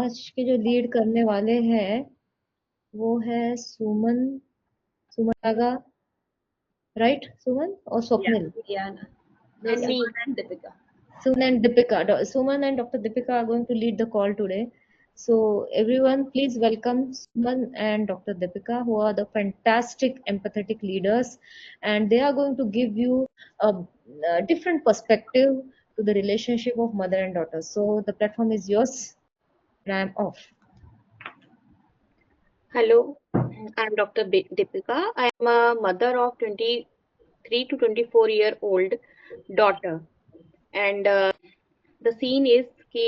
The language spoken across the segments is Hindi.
आज के जो लीड करने वाले हैं वो है सुमन, सुमन राइट? सुमन और Swapnil. Yeah. No, And me. Suman and Deepika. Suman and Deepika. Suman and Dr. Deepika are going to lead the call today. So everyone, please welcome Suman and Dr. Deepika, who are the fantastic empathetic leaders, and they are going to give you a different perspective to the relationship of mother and daughter. So the platform is yours, and I am off. Hello, I'm Dr. Deepika. I am a mother of 23 to 24-year-old daughter. And the scene is कि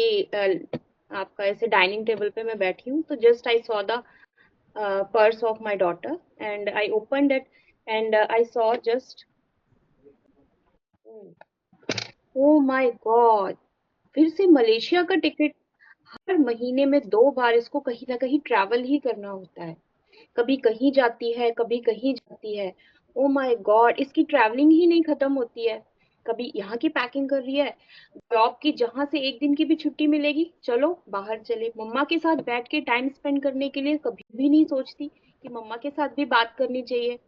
आपका ऐसे डाइनिंग टेबल पे मैं बैठी हूँ, तो just I saw the purse of my daughter and I opened it and I saw just oh my God, फिर से मलेशिया का टिकट। हर महीने में 2 बार इसको कहीं ना कहीं ट्रैवल ही करना होता है, कभी कहीं जाती है कभी कहीं जाती है। ओ माय गॉड, इसकी ट्रैवलिंग ही नहीं खत्म होती है। कभी यहाँ की पैकिंग कर रही है, जॉब की जहां से एक दिन की भी छुट्टी मिलेगी चलो बाहर चले। मम्मा के साथ बैठ के टाइम स्पेंड करने के लिए कभी भी नहीं सोचती कि मम्मा के साथ भी बात करनी चाहिए।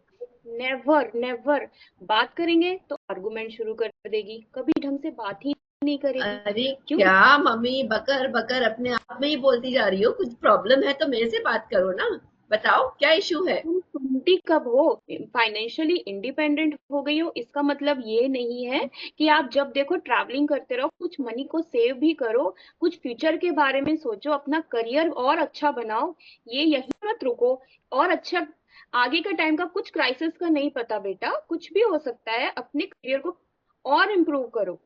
Never never. बात करेंगे तो आर्गुमेंट शुरू कर देगी, कभी ढंग से बात ही नहीं करेगी। अरे क्यों? क्या मम्मी बकर बकर अपने आप में ही बोलती जा रही हो? कुछ प्रॉब्लम है तो मेरे से बात करो ना, बताओ क्या इशू है? तुम सुनती कब हो? फाइनेंशियली इंडिपेंडेंट हो गई हो, इसका मतलब ये नहीं है कि आप जब देखो ट्रैवलिंग करते रहो। कुछ मनी को सेव भी करो, कुछ फ्यूचर के बारे में सोचो, अपना करियर और अच्छा बनाओ। ये यही मत रुको और अच्छा आगे का टाइम का कुछ क्राइसिस का नहीं पता बेटा, कुछ भी हो सकता है। अपने करियर को और इम्प्रूव करो।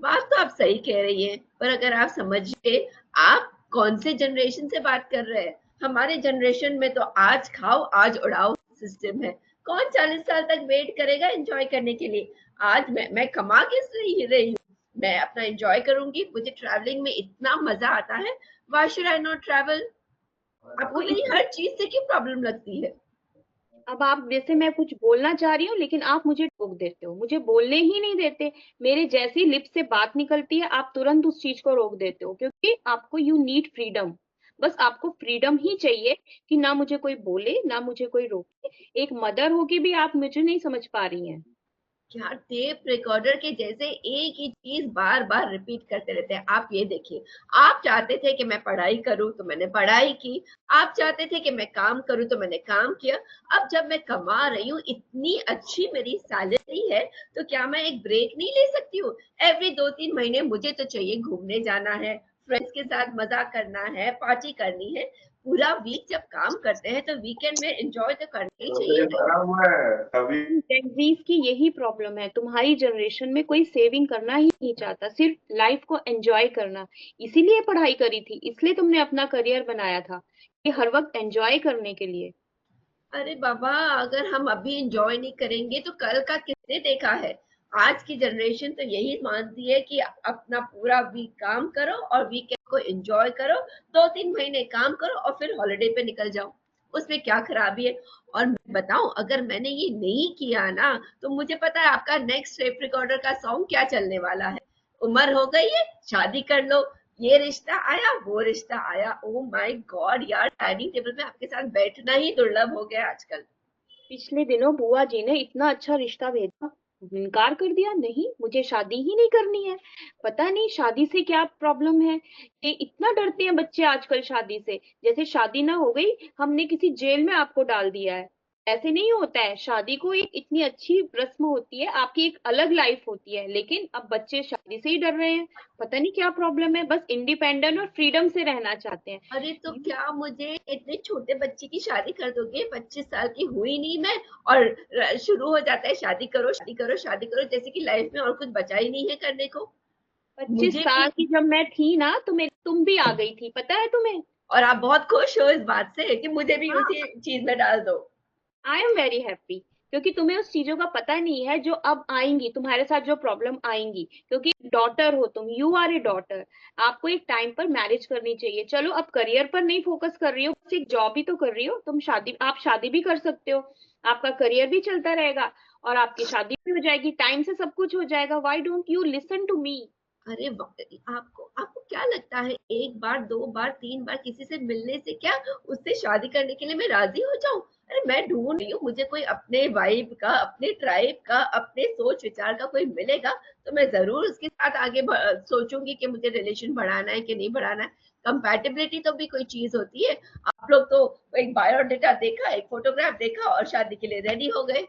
बात तो आप सही कह रही हैं, पर अगर आप समझिए आप कौन से जनरेशन से बात कर रहे हैं। हमारे जनरेशन में तो आज खाओ आज उड़ाओ सिस्टम है। कौन 40 साल तक वेट करेगा एंजॉय करने के लिए? आज मैं कमा के रही हूँ, मैं अपना एंजॉय करूंगी। मुझे ट्रैवलिंग में इतना मजा आता है, why should I not travel? आपको मेरी हर चीज से क्यों प्रॉब्लम लगती है? अब आप जैसे मैं कुछ बोलना चाह रही हूँ लेकिन आप मुझे टोक देते हो, मुझे बोलने ही नहीं देते। मेरे जैसी लिप से बात निकलती है आप तुरंत उस चीज को रोक देते हो, क्योंकि आपको यू नीड फ्रीडम। बस आपको फ्रीडम ही चाहिए कि ना मुझे कोई बोले ना मुझे कोई रोके। एक मदर होके भी आप मुझे नहीं समझ पा रही हैं। क्या टेप रिकॉर्डर के जैसे एक ही चीज बार बार रिपीट करते रहते हैं। आप ये देखिए, आप चाहते थे कि मैं पढ़ाई करूं तो मैंने पढ़ाई की, आप चाहते थे कि मैं काम करूं तो मैंने काम किया। अब जब मैं कमा रही हूँ, इतनी अच्छी मेरी सैलरी है, तो क्या मैं एक ब्रेक नहीं ले सकती हूँ? एवरी 2-3 महीने मुझे तो चाहिए घूमने जाना है, फ्रेंड्स के साथ मजा करना है, पार्टी करनी है। पूरा वीक जब काम करते हैं तो वीकेंड में एंजॉय तो करना ही चाहिए ना। जेनजीज की यही प्रॉब्लम है, तुम्हारी जनरेशन में कोई सेविंग करना ही नहीं चाहता, सिर्फ लाइफ को एंजॉय करना। इसीलिए पढ़ाई करी थी, इसलिए तुमने अपना करियर बनाया था कि हर वक्त एंजॉय करने के लिए। अरे बाबा, अगर हम अभी एंजॉय नहीं करेंगे तो कल का किसने देखा है? आज की जनरेशन तो यही मानती है कि अपना पूरा वीक काम करो और वीकेंड को एंजॉय करो, 2-3 महीने काम करो और फिर हॉलिडे पे निकल जाओ। उसमें क्या खराबी है? और मैं बताऊं, अगर मैंने ये नहीं किया ना, तो मुझे पता है आपका नेक्स्ट टेप रिकॉर्डर का सॉन्ग क्या चलने वाला है। उम्र हो गई है, शादी कर लो, ये रिश्ता आया वो रिश्ता आया। ओ माय गॉड यार, डाइनिंग टेबल में आपके साथ बैठना ही दुर्लभ हो गया आजकल। पिछले दिनों बुआ जी ने इतना अच्छा रिश्ता भेजा, इनकार कर दिया, नहीं मुझे शादी ही नहीं करनी है। पता नहीं शादी से क्या प्रॉब्लम है, ये इतना डरते हैं बच्चे आजकल शादी से, जैसे शादी ना हो गई हमने किसी जेल में आपको डाल दिया है। ऐसे नहीं होता है, शादी को एक इतनी अच्छी रस्म होती है, आपकी एक अलग लाइफ होती है, लेकिन अब बच्चे शादी से ही डर रहे हैं। पता नहीं क्या प्रॉब्लम है, बस इंडिपेंडेंट और फ्रीडम से रहना चाहते हैं। अरे तो क्या मुझे इतने छोटे बच्चे की शादी कर दोगे? 25 साल की हुई नहीं मैं, और शुरू हो जाता है शादी करो शादी करो शादी करो, जैसे कि लाइफ में और कुछ बचा ही नहीं है करने को। 25 मुझे साल भी। की जब मैं थी ना तो तुम भी आ गई थी, पता है तुम्हें? और आप बहुत खुश हो इस बात से कि मुझे भी हाँ, उसी चीज में डाल दो। आई एम वेरी हैप्पी, क्योंकि तुम्हें उस चीजों का पता नहीं है जो अब आएंगी तुम्हारे साथ, जो प्रॉब्लम आएंगी। क्योंकि डॉटर हो तुम, यू आर ए डॉटर, आपको एक टाइम पर मैरिज करनी चाहिए। चलो अब करियर पर नहीं फोकस कर रही हो, बस एक जॉब ही तो कर रही हो तुम। आप शादी भी कर सकते हो, आपका करियर भी चलता रहेगा और आपकी शादी भी हो जाएगी, टाइम से सब कुछ हो जाएगा। Why don't you listen to me? अरे आपको आपको क्या लगता है, एक बार, दो बार, तीन बार किसी से मिलने से क्या उससे शादी करने के लिए मैं राजी हो जाऊं? अरे मैं ढूंढ रही हूँ, मुझे कोई अपने वाइब का, अपने ट्राइब का, अपने सोच विचार का कोई मिलेगा तो मैं जरूर उसके साथ आगे सोचूंगी कि मुझे रिलेशन बढ़ाना है कि नहीं बढ़ाना है। कंपैटिबिलिटी तो भी कोई चीज होती है। आप लोग तो एक बायोडेटा देखा, एक फोटोग्राफ देखा और शादी के लिए रेडी हो गए।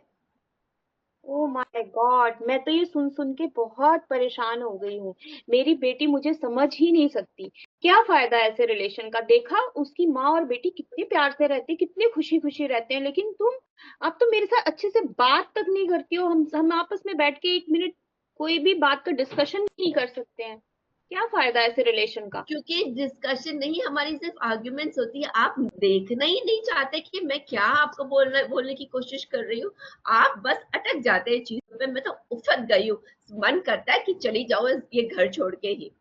ओ माय गॉड, मैं तो ये सुन सुन के बहुत परेशान हो गई हूँ। मेरी बेटी मुझे समझ ही नहीं सकती। क्या फायदा ऐसे रिलेशन का? देखा उसकी माँ और बेटी कितने प्यार से रहते, कितने खुशी खुशी रहते हैं, लेकिन तुम अब तो मेरे साथ अच्छे से बात तक नहीं करती हो। हम आपस में बैठ के 1 मिनट कोई भी बात का डिस्कशन नहीं कर सकते हैं। क्या फायदा ऐसे रिलेशन का? क्योंकि डिस्कशन नहीं, हमारी सिर्फ आर्ग्यूमेंट्स होती है। आप देखना ही नहीं चाहते कि मैं क्या आपको बोलने की कोशिश कर रही हूँ। आप बस अटक जाते हैं चीजों पे। मैं तो उफत गई हूँ। मन करता है कि चली जाओ ये घर छोड़ के ही।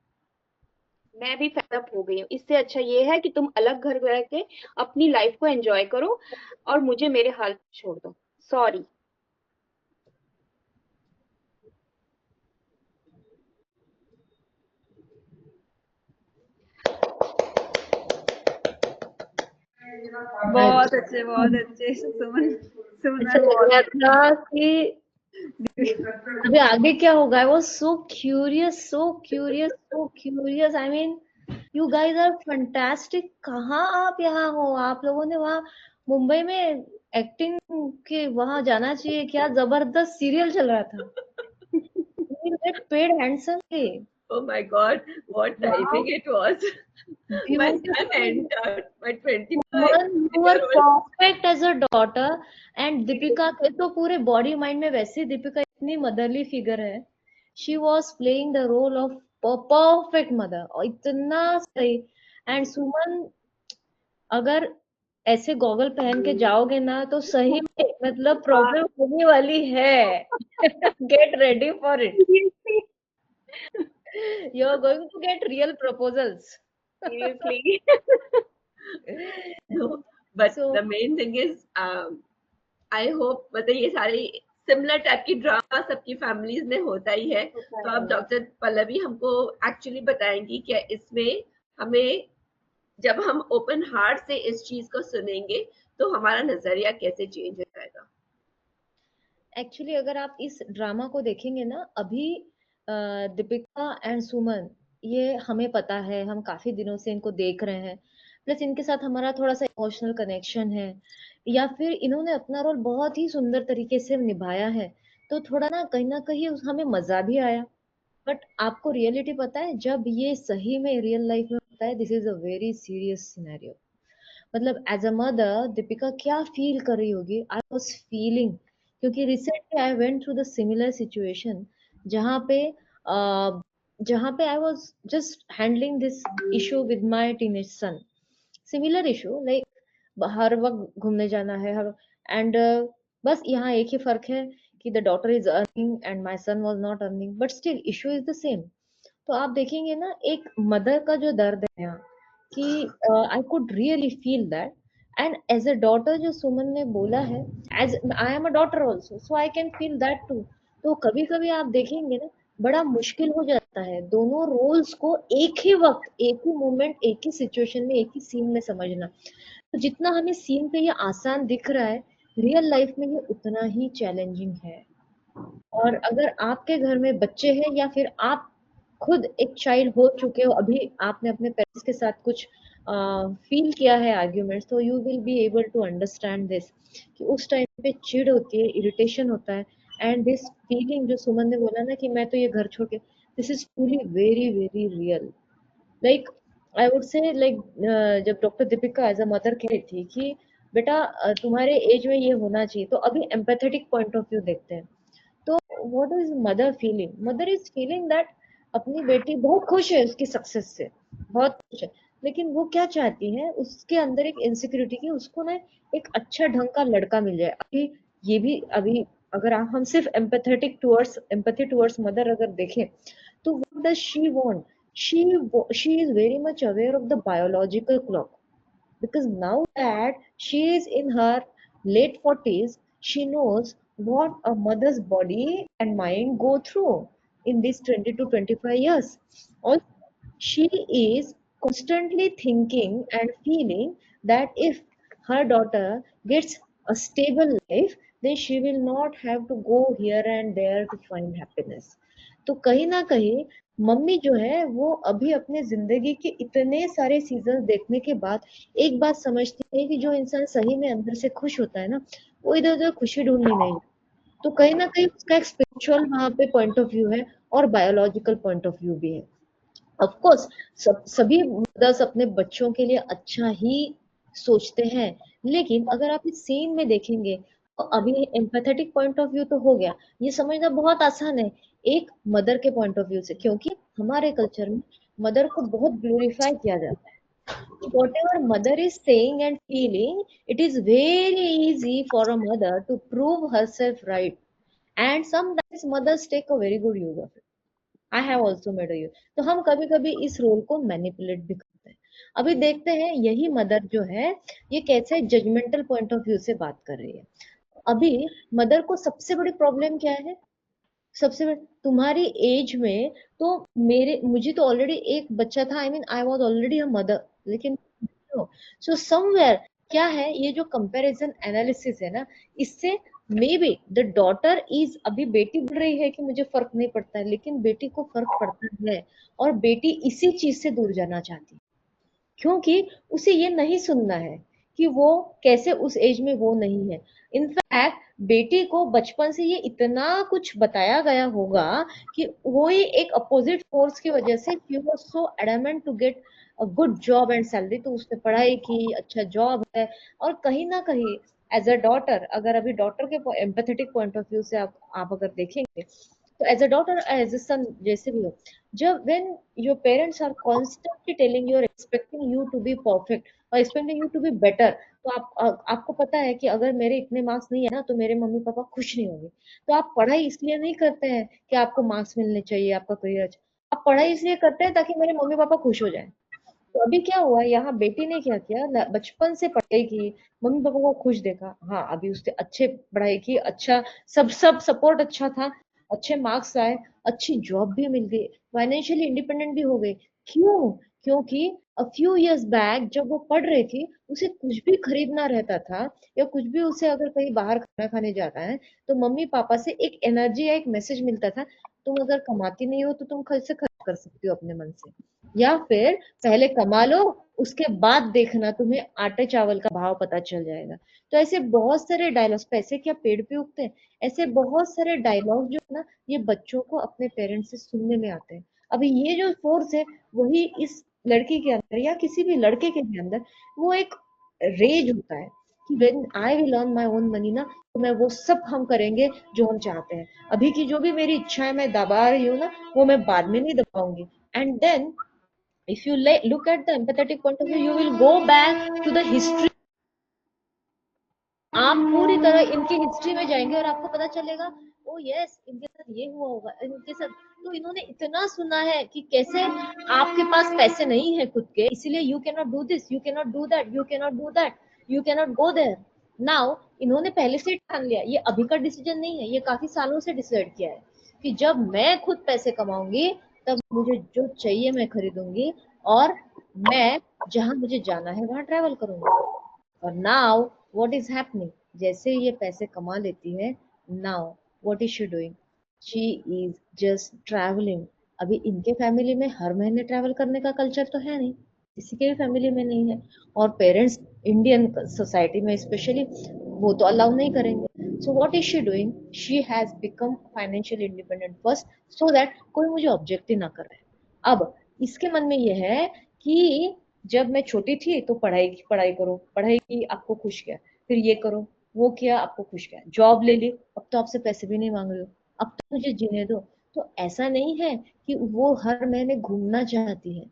मैं भी फेड अप हो गई हूँ। इससे अच्छा ये है कि तुम अलग घर रह के अपनी लाइफ को एंजॉय करो और मुझे मेरे हाल पे छोड़ दो। सॉरी। बहुत अच्छे सुमन। सुमन ऐसा मैम लग बहुत रहा अच्छे। था कि अभी आगे क्या होगा। I was so curious, so curious, so curious. I mean you guys are fantastic. कहाँ आप यहाँ हो? आप लोगों ने वहाँ मुंबई में एक्टिंग के वहां जाना चाहिए। क्या जबरदस्त सीरियल चल रहा था। You get paid handsomely. Oh my God, what Wow, timing it was. My son beautiful. entered, my 25 Woman, you were year old. perfect as a daughter. And Deepika के तो पूरे बॉडी माइंड में वैसे ही दीपिका इतनी मदरली फिगर है। She was playing the role of perfect mother और इतना सही। एंड सुमन, अगर ऐसे गॉगल पहन के जाओगे ना तो सही में मतलब वाह। प्रॉब्लम होने वाली है। Get ready for it. Seriously. You are going to get real proposals. Seriously. No, but so the main thing is, I hope, मतलब ये सारी सिमिलर टाइप की ड्रामा सबकी फैमिलीज में होता ही है। होता तो है। अब डॉक्टर पल्लवी हमको एक्चुअली बताएंगी कि इसमें हमें, जब हम ओपन हार्ट से इस चीज को सुनेंगे तो हमारा नजरिया कैसे चेंज हो जाएगा। एक्चुअली अगर आप इस ड्रामा को देखेंगे ना अभी, दीपिका एंड सुमन, ये हमें पता है, हम काफी दिनों से इनको देख रहे हैं। प्लस इनके साथ हमारा थोड़ा सा इमोशनल कनेक्शन है, या फिर इन्होंने अपना रोल बहुत ही सुंदर तरीके से निभाया है। तो थोड़ा ना कहीं हमें मजा भी आया। बट आपको रियलिटी पता है, जब ये सही में रियल लाइफ में होता है, this is a very serious scenario. मतलब एज अ मदर दीपिका क्या फील कर रही होगी, आई वॉज फीलिंग। क्योंकि recently I went through the similar situation, जहाँ पे जहाँ पे I was just handling this issue with my teenage son. Similar issue, like हर वक्त घूमने जाना है हर, एंड बस यहाँ एक ही फर्क है कि the daughter is earning and my son was not earning, but still issue is the same. तो आप देखेंगे ना एक मदर का जो दर्द है यहाँ, कि I could really feel that. And as a daughter, जो सुमन ने बोला है, as I am a daughter also, so I can feel that too. तो कभी कभी आप देखेंगे ना, बड़ा मुश्किल हो जाता है दोनों रोल्स को एक ही वक्त, एक ही मोमेंट, एक ही सिचुएशन में, एक ही सीन में समझना। तो जितना हमें सीन पे ये आसान दिख रहा है, रियल लाइफ में ये उतना ही चैलेंजिंग है। और अगर आपके घर में बच्चे हैं, या फिर आप खुद एक चाइल्ड हो चुके हो, अभी आपने अपने पेरेंट्स के साथ कुछ फील किया है आर्ग्यूमेंट्स, तो you will be able to understand this, कि उस टाइम पे चिढ़ होती है, इरिटेशन होता है। एंड दिस फीलिंग जो सुमन ने बोला ना कि मैं तो ये घर छोड़ के, this is truly very very real. Like I would say, like जब doctor Deepika as a mother कह रही थी कि बेटा तुम्हारे एज में ये होना चाहिए, तो अभी एम्पैथेटिक पॉइंट ऑफ व्यू देखते हैं। तो what is mother feeling? Mother is feeling that अपनी बेटी बहुत खुश है उसकी सक्सेस से, बहुत खुश है, लेकिन वो क्या चाहती है, उसके अंदर एक इनसिक्योरिटी की, उसको ना एक अच्छा ढंग का लड़का मिल जाए। अभी ये भी, अभी अगर हम सिर्फ empathetic towards, empathy towards mother अगर देखें, तो what does she want? she is very much aware of the biological clock, because now that she is in her late 40s, she knows what a mother's body and mind go through. in these 20 to 25 years. Also, she is constantly thinking and feeling that if her daughter gets a stable life, then she will not have to go here and there to find happiness. तो कहीं ना कहीं मम्मी जो है वो अभी अपने जिंदगी के इतने सारे सीजन देखने के बाद एक बात समझती है कि जो इंसान सही में अंदर से खुश होता है ना, वो इधर उधर खुशी ढूंढने नहीं जाता। तो कहीं ना कहीं उसका एक स्पिरिचुअल वहां पे पॉइंट ऑफ व्यू है और बायोलॉजिकल पॉइंट ऑफ व्यू भी है। ऑफ कोर्स सभी मदर्स अपने बच्चों के लिए अच्छा ही सोचते हैं, लेकिन अगर आप इस सीन में देखेंगे तो अभी एम्पैथेटिक पॉइंट ऑफ व्यू तो हो गया, ये समझना बहुत आसान है एक मदर के पॉइंट ऑफ व्यू से, क्योंकि हमारे कल्चर में मदर को बहुत ग्लोरीफाई किया जाता है। Whatever mother is saying and feeling, it is very easy for a mother to prove herself right, and sometimes mothers take a very good use of it. I have also made you. तो हम कभी कभी इस रोल को मैनिपुलेट भी करते हैं। अभी देखते हैं यही मदर जो है ये कैसे जजमेंटल पॉइंट ऑफ व्यू से बात कर रही है। अभी मदर को सबसे बड़ी प्रॉब्लम क्या है? सबसे बड़ी तुम्हारी एज में तो मेरे मुझे तो ऑलरेडी एक बच्चा था, I mean I was already a mother, लेकिन सो समवेयर क्या है ये जो कंपैरिजन एनालिसिस है ना, इससे may be the daughter is, अभी बेटी बोल रही है कि मुझे फर्क नहीं पड़ता है, लेकिन बेटी को फर्क पड़ता है और बेटी इसी चीज से दूर जाना चाहती है, क्योंकि उसे ये नहीं सुनना है कि वो कैसे उस एज में वो नहीं है। इनफैक्ट बेटी को बचपन से ये इतना कुछ बताया गया होगा कि वो ही एक अपोजिट फोर्स की वजह से she was so adamant to get a good job and salary, तो उसने पढ़ाई की, अच्छा जॉब है। और कहीं ना कहीं एज अ डॉटर, अगर अभी डॉटर के एम्पैथेटिक पॉइंट ऑफ व्यू से आप अगर देखेंगे तो as a daughter as a son जैसे भी हो, जब when your parents are constantly telling you or expecting you to be perfect or expecting you to be better, तो आपको पता है कि अगर मेरे इतने मार्क्स नहीं है ना तो मेरे मम्मी पापा खुश नहीं होंगे। तो आप पढ़ाई इसलिए नहीं करते हैं कि आपको मार्क्स मिलने चाहिए, आपका करियर अच्छा, आप पढ़ाई इसलिए करते हैं ताकि मेरे मम्मी पापा खुश हो जाए। तो अभी क्या हुआ यहाँ, बेटी ने क्या किया, बचपन से पढ़ाई की, मम्मी पापा को खुश देखा, हाँ अभी उसने अच्छे पढ़ाई की, अच्छा सब सब सपोर्ट अच्छा था, अच्छे मार्क्स आए, अच्छी जॉब भी मिल गई, फाइनेंशियली इंडिपेंडेंट भी हो गई। क्यों? क्योंकि अ फ्यू इयर्स बैक जब वो पढ़ रही थी उसे कुछ भी खरीदना रहता था या कुछ भी, उसे अगर कहीं बाहर खाना खाने जाता है तो मम्मी पापा से एक एनर्जी या एक मैसेज मिलता था, तुम अगर कमाती नहीं हो तो तुम कैसे खर्च कर सकती हो अपने मन से, या फिर पहले कमा लो उसके बाद देखना तुम्हें आटे चावल का भाव पता चल जाएगा। तो ऐसे बहुत सारे डायलॉग्स, पैसे क्या पेड़ पे उगते हैं, ऐसे बहुत सारे डायलॉग जो है ना ये बच्चों को अपने पेरेंट्स से सुनने में आते हैं। अभी ये जो फोर्स है वही इस लड़की के अंदर या किसी भी लड़के के भी अंदर वो एक रेज होता है कि when I will earn my own money ना, तो मैं वो सब हम करेंगे जो हम चाहते हैं। अभी की जो भी मेरी इच्छाएं मैं दबा रही हूँ ना वो मैं बाद में नहीं दबाऊंगी। And then if you look at the empathetic point of view, you will go back to the history। आप पूरी तरह इनकी हिस्ट्री में जाएंगे और आपको पता चलेगा ओ यस इनके साथ ये हुआ होगा, इनके साथ तो इन्होंने इतना सुना है कि कैसे आपके पास पैसे नहीं है खुद के, इसीलिए you can not do this, you can not do that, you can not do that, you can not go there. Now इन्होंने पहले से ही ठान लिया, ये अभी का डिसीजन नहीं है, ये काफी सालों से डिसाइड किया है कि जब मैं खुद पैसे कमाऊंगी तब मुझे जो चाहिए मैं खरीदूंगी और मैं जहां मुझे जाना है वहां ट्रेवल करूंगी। और नाउ व्हाट इज हैपनिंग, जैसे ये पैसे कमा लेती है, now what is she doing, she is just travelling. अभी इनके फैमिली में हर महीने ट्रैवल करने का कल्चर तो है नहीं, किसी के भी फैमिली में नहीं है, और पेरेंट्स इंडियन सोसाइटी में स्पेशली वो तो अलाउ नहीं करेंगे। So what is she doing, she has become financial independent first, so that कोई मुझे ऑब्जेक्ट ही ना करे। अब इसके मन में यह है कि जब मैं छोटी थी तो पढ़ाई पढ़ाई करो, पढ़ाई की आपको खुश किया, फिर ये करो वो किया आपको खुश किया, जॉब ले ली, अब तो आपसे पैसे भी नहीं मांग रही हो, अब तो मुझे जीने दो। तो ऐसा नहीं है कि वो हर महीने घूमना चाहती है।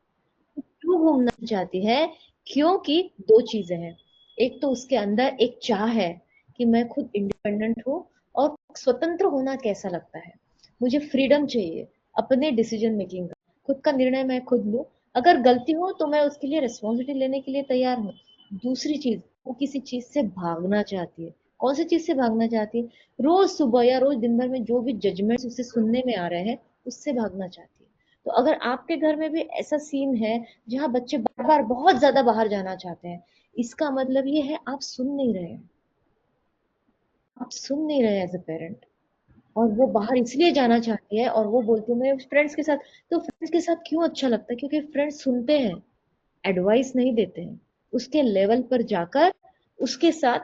क्यों घूमना चाहती है? क्योंकि दो चीजें हैं, एक तो उसके अंदर एक चाह है कि मैं खुद इंडिपेंडेंट हूँ और स्वतंत्र होना कैसा लगता है, मुझे फ्रीडम चाहिए अपने डिसीजन मेकिंग का, खुद का निर्णय मैं खुद लूं, अगर गलती हो तो मैं उसके लिए रिस्पॉन्सिबिलिटी लेने के लिए तैयार हूँ। दूसरी चीज, वो किसी चीज से भागना चाहती है। कौन सी चीज से भागना चाहती है? रोज सुबह या रोज दिन भर में जो भी जजमेंट्स उसे सुनने में आ रहे हैं उससे भागना चाहती है। तो अगर आपके घर में भी ऐसा सीन है जहाँ बच्चे बार बार बहुत ज्यादा बाहर जाना चाहते हैं, इसका मतलब ये है आप सुन नहीं रहे हैं, आप सुन नहीं रहे एज अ पेरेंट। और वो बाहर इसलिए जाना चाहती है और वो बोलती है मैं फ्रेंड्स के साथ। तो फ्रेंड्स के साथ क्यों अच्छा लगता है? क्योंकि फ्रेंड्स सुनते हैं, एडवाइस नहीं देते हैं, उसके लेवल पर जाकर उसके साथ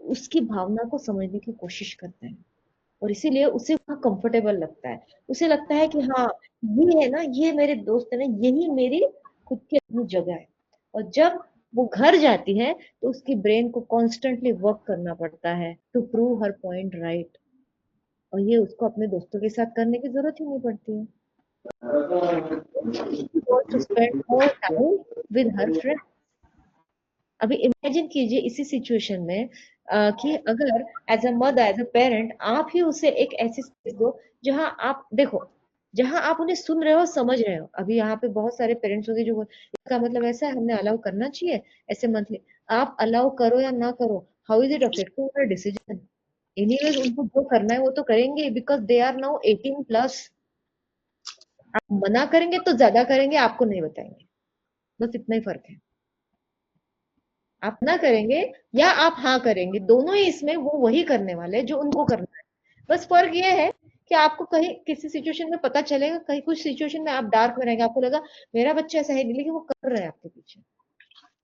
उसकी भावना को समझने की कोशिश करते हैं। और इसीलिए उसे वहाँ कंफर्टेबल लगता है, उसे लगता है कि हाँ ये है ना, ये मेरे दोस्त है ना, यही मेरी खुद की अपनी जगह है। और जब वो घर जाती है तो उसकी ब्रेन को कॉन्स्टेंटली वर्क करना पड़ता है टू प्रूव हर पॉइंट राइट। और ये उसको अपने दोस्तों के साथ करने की जरूरत ही नहीं पड़ती है। She wants to spend more time with her friends. अभी इमेजिन कीजिए इसी सिचुएशन में कि अगर as a mother as a parent आप ही उसे एक ऐसी स्पेस दो जहां आप देखो, जहां आप उन्हें सुन रहे हो, समझ रहे हो। अभी यहाँ पे बहुत सारे पेरेंट्स होंगे जो इसका मतलब ऐसा है हमने अलाउ करना चाहिए, ऐसे मंथली। आप अलाउ करो या ना करो, how is it affecting your decision? Anyways उनको जो करना है वो तो करेंगे बिकॉज दे आर नाउ 18+। आप मना करेंगे तो ज्यादा करेंगे, आपको नहीं बताएंगे, बस इतना ही फर्क है। आप ना करेंगे या आप हाँ करेंगे, दोनों ही इसमें वो वही करने वाले हैं जो उनको करना है। बस फर्क ये है कि आपको कहीं किसी सिचुएशन में पता चलेगा, कहीं कुछ सिचुएशन में आप डार्क में रहेंगे, आपको लगा मेरा बच्चा ऐसा है नहीं, लेकिन वो कर रहा है आपके पीछे।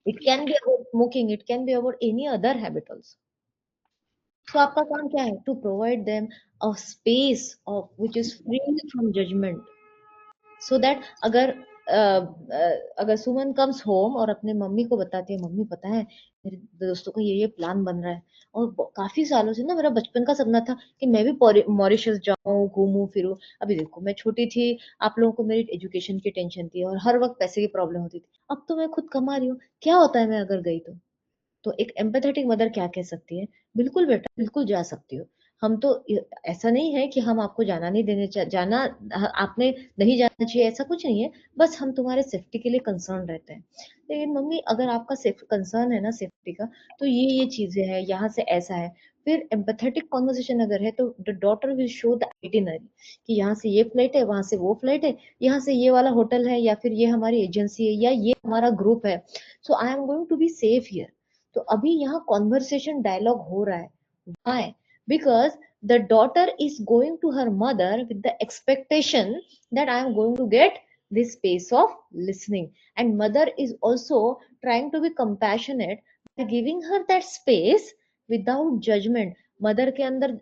It can be about smoking, it can be about any other habit also. तो आपका काम क्या है? To provide them a space of which is free from judgement, so that अगर सुमन कम्स होम और अपने मम्मी को बताती है मम्मी पता है मेरे दोस्तों का ये प्लान बन रहा है, और काफी सालों से ना मेरा बचपन का सपना था कि मैं भी मॉरिशस जाऊं, घूमूं फिरूं। अभी देखो मैं छोटी थी, आप लोगों को मेरी एजुकेशन की टेंशन थी और हर वक्त पैसे की प्रॉब्लम होती थी, अब तो मैं खुद कमा रही हूँ, क्या होता है मैं अगर गई तो एक एम्पैथेटिक मदर क्या कह सकती है? बिल्कुल बेटा, बिल्कुल जा सकती हो। हम तो ऐसा नहीं है कि हम आपको जाना नहीं देने जाना आपने नहीं जाना चाहिए, ऐसा कुछ नहीं है। बस हम तुम्हारे सेफ्टी के लिए कंसर्न रहते हैं। लेकिन मम्मी अगर आपका सेफ कंसर्न है ना सेफ्टी का, तो ये चीजें हैं, यहाँ से ऐसा है। फिर एम्पैथेटिक कॉन्वर्सेशन अगर है तो the daughter will show the itinerary कि यहाँ से ये फ्लाइट है, वहां से वो फ्लाइट है, यहाँ से ये वाला होटल है, या फिर ये हमारी एजेंसी है, या ये हमारा ग्रुप है। So I am going to be safe here. तो अभी यहाँ कॉन्वर्सेशन डायलॉग हो रहा है। Why? Because the daughter is going to her mother with the expectation that I am going to get this space of listening. And mother is also trying to be compassionate by giving her that space without judgment. Mother के अंदर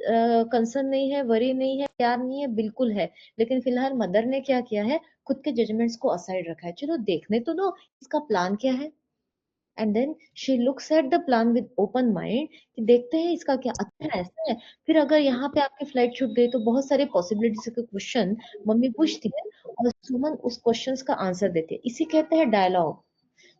कंसर्न नहीं है, वरी नहीं है, प्यार नहीं है, बिल्कुल है। लेकिन फिलहाल मदर ने क्या किया है, खुद के जजमेंट्स को असाइड रखा है। चलो देखने तो दो इसका प्लान क्या है। And then she looks at the plan with open mind कि देखते हैं इसका क्या, अच्छा ऐसा है। फिर अगर यहाँ पे आपकी फ्लाइट छूट गई तो बहुत सारे पॉसिबिलिटीज के क्वेश्चन मम्मी पूछती है और सुमन उस क्वेश्चंस का आंसर देती है, इसी कहते हैं डायलॉग।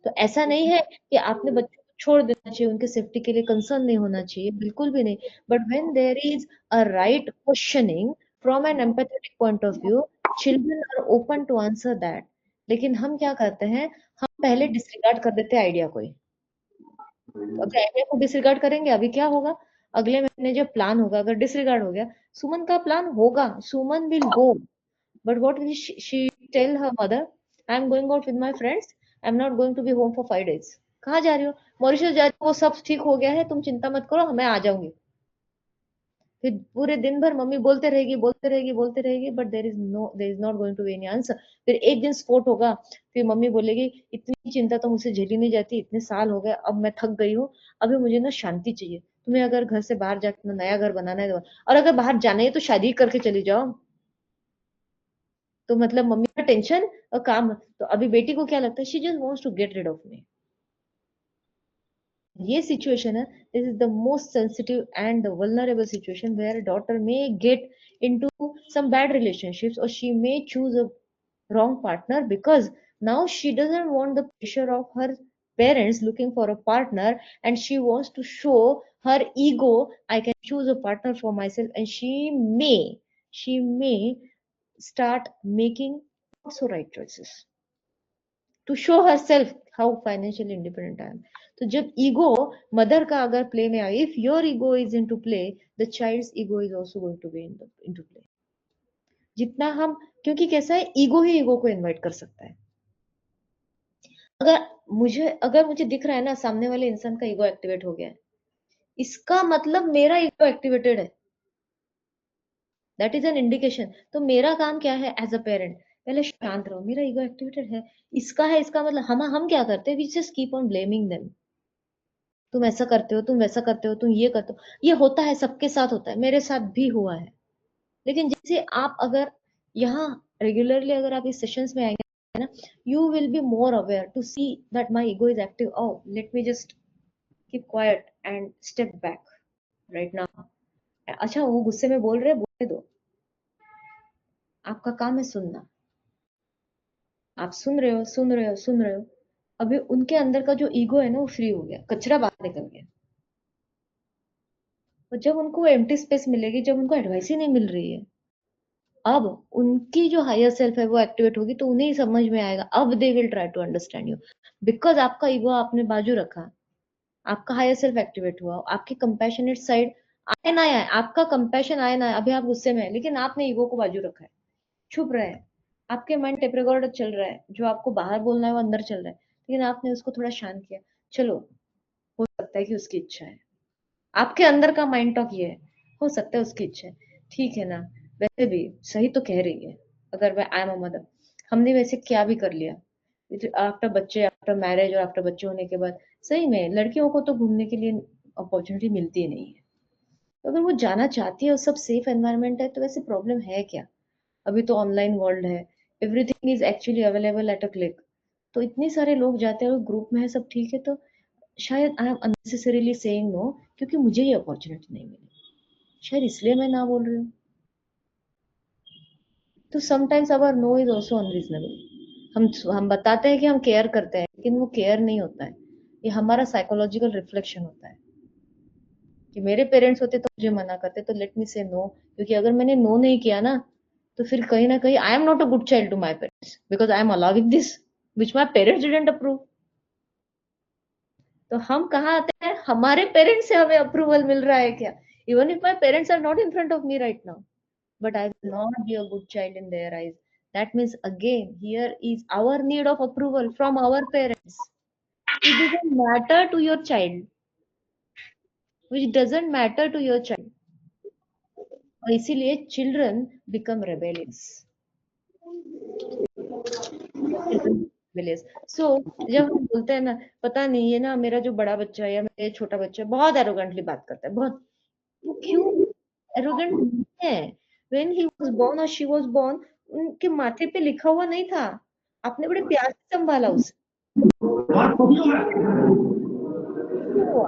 तो ऐसा नहीं है कि आपने बच्चों को छोड़ देना चाहिए, उनके सेफ्टी के लिए कंसर्न नहीं होना चाहिए, बिल्कुल भी नहीं। But when there is a right questioning from an empathetic point of view, children are open to answer that. लेकिन हम क्या करते हैं, हम पहले डिसरिगार्ड कर देते हैं आइडिया को ही। तो अगर आइडिया को डिसरिगार्ड करेंगे अभी क्या होगा, अगले महीने जब प्लान होगा अगर डिसरिगार्ड हो गया, सुमन का प्लान होगा, Suman will go, but what will she tell her mother? I am going out with my friends, I am not going to be home for 5 days। कहाँ जा रही हो? मॉरिशस जा रही हो, वो सब ठीक हो गया है, तुम चिंता मत करो, मैं आ जाऊंगी। फिर पूरे दिन भर मम्मी बोलते रहेगी बोलते रहेगी बोलते रहेगी, but there is not going to be any answer. फिर एक दिन स्फोट होगा, फिर मम्मी बोलेगी इतनी चिंता तो मुझसे झेली नहीं जाती, इतने साल हो गए, अब मैं थक गई हूँ, अभी मुझे ना शांति चाहिए। तुम्हें अगर घर से बाहर जाकर अपना नया घर बनाना है और अगर बाहर जाना है तो शादी करके चली जाओ। तो मतलब मम्मी का टेंशन और काम। तो अभी बेटी को क्या लगता है, she just wants to get rid of me. ये सिचुएशन है, this is the most sensitive and the vulnerable situation where daughter may get into some bad relationships or she may choose a wrong partner because now she doesn't want the pressure of her parents looking for a partner, and she wants to show her ego, I can choose a partner for myself, and she may start making not so right choices to show herself how financially independent I am. तो जब ईगो मदर का अगर प्ले में आए, if your ego is in to play, the child's ego is also going to be in to play. जितना हम, क्योंकि कैसा है, ईगो ही ईगो को इनवाइट कर सकता है। अगर मुझे दिख रहा है ना सामने वाले इंसान का ईगो एक्टिवेट हो गया है, इसका मतलब मेरा ईगो एक्टिवेटेड है, दैट इज एन इंडिकेशन। तो मेरा काम क्या है एज अ पेरेंट, पहले शांत रहो, मेरा ईगो एक्टिवेटेड है, इसका मतलब हम क्या करते हैं, we just keep on blaming them. तुम ऐसा करते हो, तुम वैसा करते हो, तुम ये करते हो। ये होता है, सबके साथ होता है, मेरे साथ भी हुआ है। लेकिन जैसे आप अगर यहाँ रेगुलरली अगर आप इस सेशंस में आएंगे ना, you will be more aware to see that my ego is active. Oh let me just keep quiet and step back right now. अच्छा वो गुस्से में बोल रहे, बोलने दो, आपका काम है सुनना। आप सुन रहे हो, सुन रहे हो, सुन रहे हो, अभी उनके अंदर का जो ईगो है ना वो फ्री हो गया, कचरा बाहर निकल गया। और जब उनको एम्प्टी स्पेस मिलेगी, जब उनको एडवाइस ही नहीं मिल रही है, अब उनकी जो हायर सेल्फ है वो एक्टिवेट होगी, तो उन्हें ही समझ में आएगा। अब they will try to understand you, because आपका ईगो आपने बाजू रखा, आपका हायर सेल्फ एक्टिवेट हुआ, आपकी कंपैशनेट साइड आए ना आए, आपका कंपैशन आए ना आए, अभी आप गुस्से में है लेकिन आपने ईगो को बाजू रखा है, छुप रहे हैं। आपके माइंड टेप रिकॉर्डर चल रहा है, जो आपको बाहर बोलना है वो अंदर चल रहा है, लेकिन आपने उसको थोड़ा शांत किया। चलो, हो सकता है कि उसकी इच्छा है, आपके अंदर का माइंड टॉक ये है, हो सकता है उसकी इच्छा है, ठीक है ना, वैसे भी सही तो कह रही है। अगर मैं आई एम अ मदर, हमने वैसे क्या भी कर लिया आफ्टर बच्चे, आफ्टर मैरिज और आफ्टर बच्चे होने के बाद, सही में लड़कियों को तो घूमने के लिए अपॉर्चुनिटी मिलती ही नहीं है। तो अगर वो जाना चाहती है और सब सेफ एनवायरनमेंट है, तो वैसे प्रॉब्लम है क्या? अभी तो ऑनलाइन वर्ल्ड है, everything is actually available at a click. तो इतने सारे लोग जाते हैं और ग्रुप में है, सब ठीक है, तो शायद I am unnecessarily saying no, क्योंकि मुझे ये अपॉर्चुनिटी नहीं मिली, शायद इसलिए मैं ना बोल रही हूँ। तो sometimes our no is also unreasonable. हम बताते हैं कि हम केयर करते हैं, लेकिन वो केयर नहीं होता है, ये हमारा साइकोलॉजिकल रिफ्लेक्शन होता है। कि मेरे पेरेंट्स होते तो मुझे मना करते, तो लेट मी से नो, क्योंकि अगर मैंने नो नहीं किया ना, तो फिर कहीं ना कहीं I am not a good child to my parents, because I am allowing this which my parents didn't approve. तो हम कहाँ आते हैं, हमारे पेरेंट्स से हमें अप्रूवल मिल रहा है क्या? Even if my parents are not in front of me right now, but I will not be a good child in their eyes. That means again, here is our need of approval from our parents. It doesn't matter to your child, which doesn't matter to your child. और इसीलिए children become rebellious. rebellious. So जब हम बोलते हैं ना, पता नहीं ये ना मेरा जो बड़ा बच्चा है या मेरा छोटा बच्चा है बहुत एरोगेंटली बात करता है, बहुत, वो क्यों एरोगेंट नहीं है? When he was born or she was born, उनके माथे पे लिखा हुआ नहीं था, आपने बड़े प्यार से संभाला उसे। क्यों हुआ?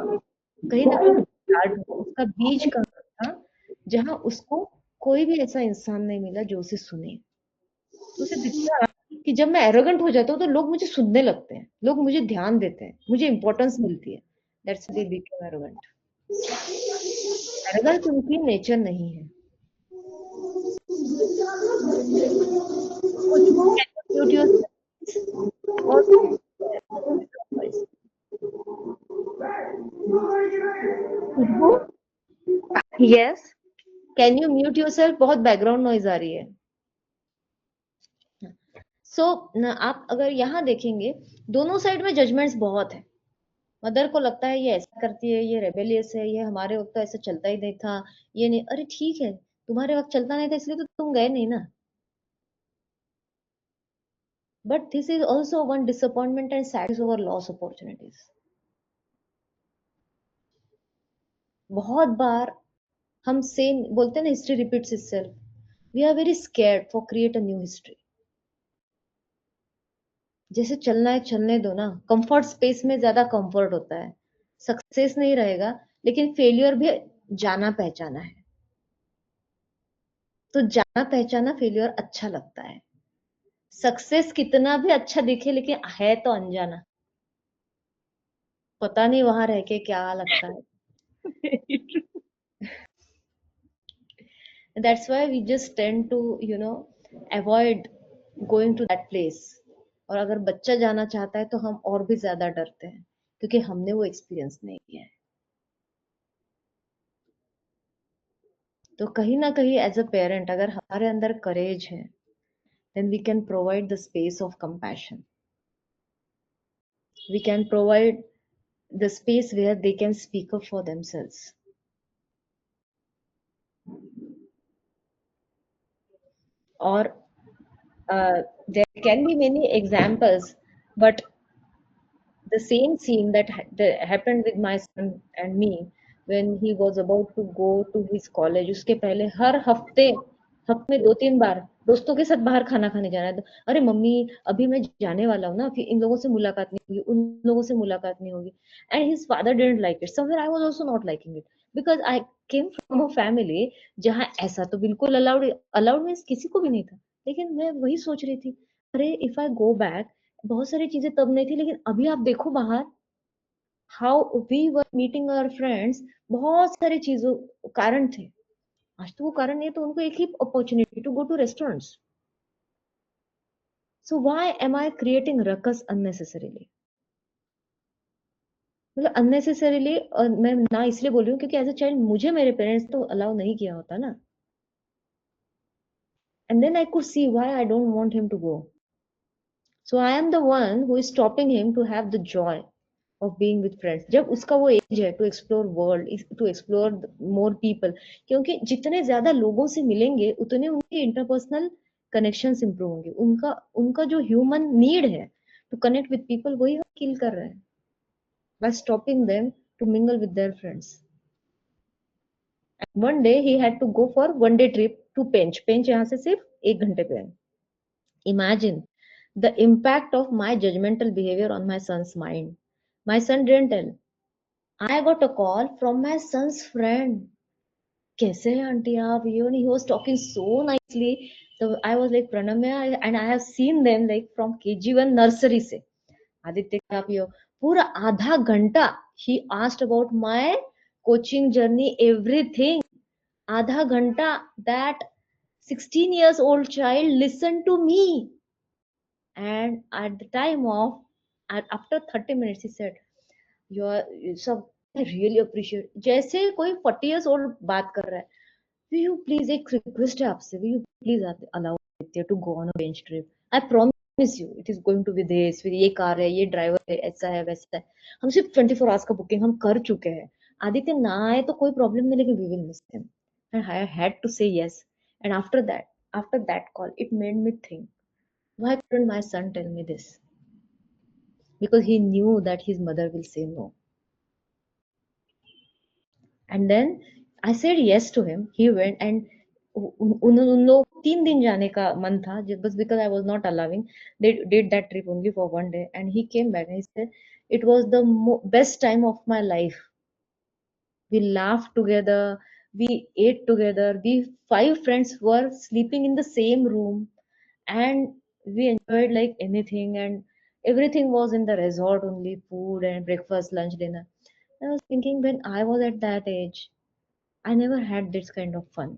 कहीं ना कहीं स्टार्ट हुआ, उसका बीज कहाँ था, जहाँ उसको कोई भी ऐसा इंसान नहीं मिला जो उसे सुने। तो उसे दिखता कि जब मैं एरोगेंट हो जाता हूँ तो लोग मुझे सुनने लगते हैं, लोग मुझे ध्यान देते हैं, मुझे इंपॉर्टेंस मिलती है। That's they become arrogant. Arrogance उनकी नेचर नहीं है। कुछ म्यूट योरसेल्फ और Khushboo, yes, can you mute yourself? बहुत बैकग्राउंड नॉइज आ रही है। सो आप अगर यहाँ देखेंगे, दोनों साइड में जजमेंट्स बहुत है। मदर को लगता है ये ऐसा करती है, ये रेबेलियस है, ये हमारे वक्त तो ऐसा चलता ही नहीं था, ये नहीं, अरे ठीक है, तुम्हारे वक्त चलता नहीं था इसलिए तो तुम गए नहीं ना। But this is also one disappointment and sadness over loss opportunities. बहुत बार हम सेम बोलते हैं ना, history repeats itself, we are very scared for create a new history. जैसे चलना है चलने दो ना, कंफर्ट स्पेस में ज्यादा कंफर्ट होता है, सक्सेस नहीं रहेगा, लेकिन फेलियर भी जाना पहचाना है। तो जाना पहचाना फेलियर अच्छा लगता है, सक्सेस कितना भी अच्छा दिखे लेकिन है तो अनजाना, पता नहीं वहां रह के क्या लगता है। That's why we just tend to avoid going to that place. और अगर बच्चा जाना चाहता है तो हम और भी ज्यादा डरते हैं, क्योंकि हमने वो एक्सपीरियंस नहीं किया है। तो कहीं ना कहीं एज अ पेरेंट अगर हमारे अंदर करेज है, then we can provide the space of compassion. We can provide the space where they can speak up for themselves. Or there can be many examples, but the same scene that happened with my son and me when he was about to go to his college, उसके पहले हर हफ्ते में 2-3 बार दोस्तों के साथ बाहर खाना खाने जाना है। तो अरे मम्मी अभी मैं जाने वाला हूँ ना, फिर इन लोगों से मुलाकात नहीं होगी, उन लोगों से मुलाकात नहीं होगी। And his father didn't like it, somewhere I was also not liking it, because I came from a family जहाँ ऐसा तो बिल्कुल अलाउड अलाउड मीन्स किसी को भी नहीं था। लेकिन मैं वही सोच रही थी, अरे इफ आई गो बैक, बहुत सारी चीजें तब नहीं थी, लेकिन अभी आप देखो बाहर how we were meeting our friends, बहुत सारी चीजों कारण थे। आज तो वो कारण नहीं है, तो उनको एक ही opportunity to go to restaurants. So why am I creating ruckus unnecessarily? मतलब अननेसेसरीली, और मैं ना इसलिए बोल रही हूँ क्योंकि एज अ चाइल्ड मुझे मेरे पेरेंट्स तो अलाउ नहीं किया होता ना। And then I could see why I don't want him to go. So I am the one who is stopping him to have the joy of being with friends, जब उसका वो एज है to explore world, to explore more people. क्योंकि जितने ज्यादा लोगों से मिलेंगे उतने उनके इंटरपर्सनल कनेक्शंस इंप्रूव होंगे, उनका उनका जो ह्यूमन नीड है टू कनेक्ट विद पीपल, वही हम किल कर रहे हैं by stopping them to mingle with their friends. And one day he had to go for one day trip to Pench. Pench यहाँ से सिर्फ 1 घंटे पे है। Imagine the impact of my judgmental behavior on my son's mind. My son didn't tell. I got a call from my son's friend. कैसे हैं आंटी आप? You know, he was talking so nicely. So I was like, Pranamya, and I have seen them like from KG1 nursery से। आदित्य आप यो पूरा आधा घंटा he asked about my coaching journey, everything. आधा घंटा that 16 years old child listened to me. And at the time of, after 30 minutes, he said, "You are सब I really appreciate." जैसे कोई 40 years old बात कर रहा है। Will you please, एक रिक्वेस्ट है आपसे, will you please allow Aditya to go on a bench trip? I promise you, it is going to be this. फिर ये कार है, ये ड्राइवर है, ऐसा है वैसा है। हम सिर्फ 24 आवर्स का बुकिंग हम कर चुके हैं। आदित्य ना आए तो कोई प्रॉब्लम नहीं, लेकिन we will miss him. And I had to say yes. And after that call, it made me think, why couldn't my son tell me this? Because he knew that his mother will say no. And then I said yes to him. He went, and उन लोग 3 दिन जाने का मन था, बस because I was not allowing. They did that trip only for one day, and he came back and he said it was the best time of my life. We laughed together, we ate together. We 5 friends were sleeping in the same room, and we enjoyed like anything, and everything was in the resort only, food and breakfast, lunch, dinner. I was thinking, when I was at that age, I never had this kind of fun.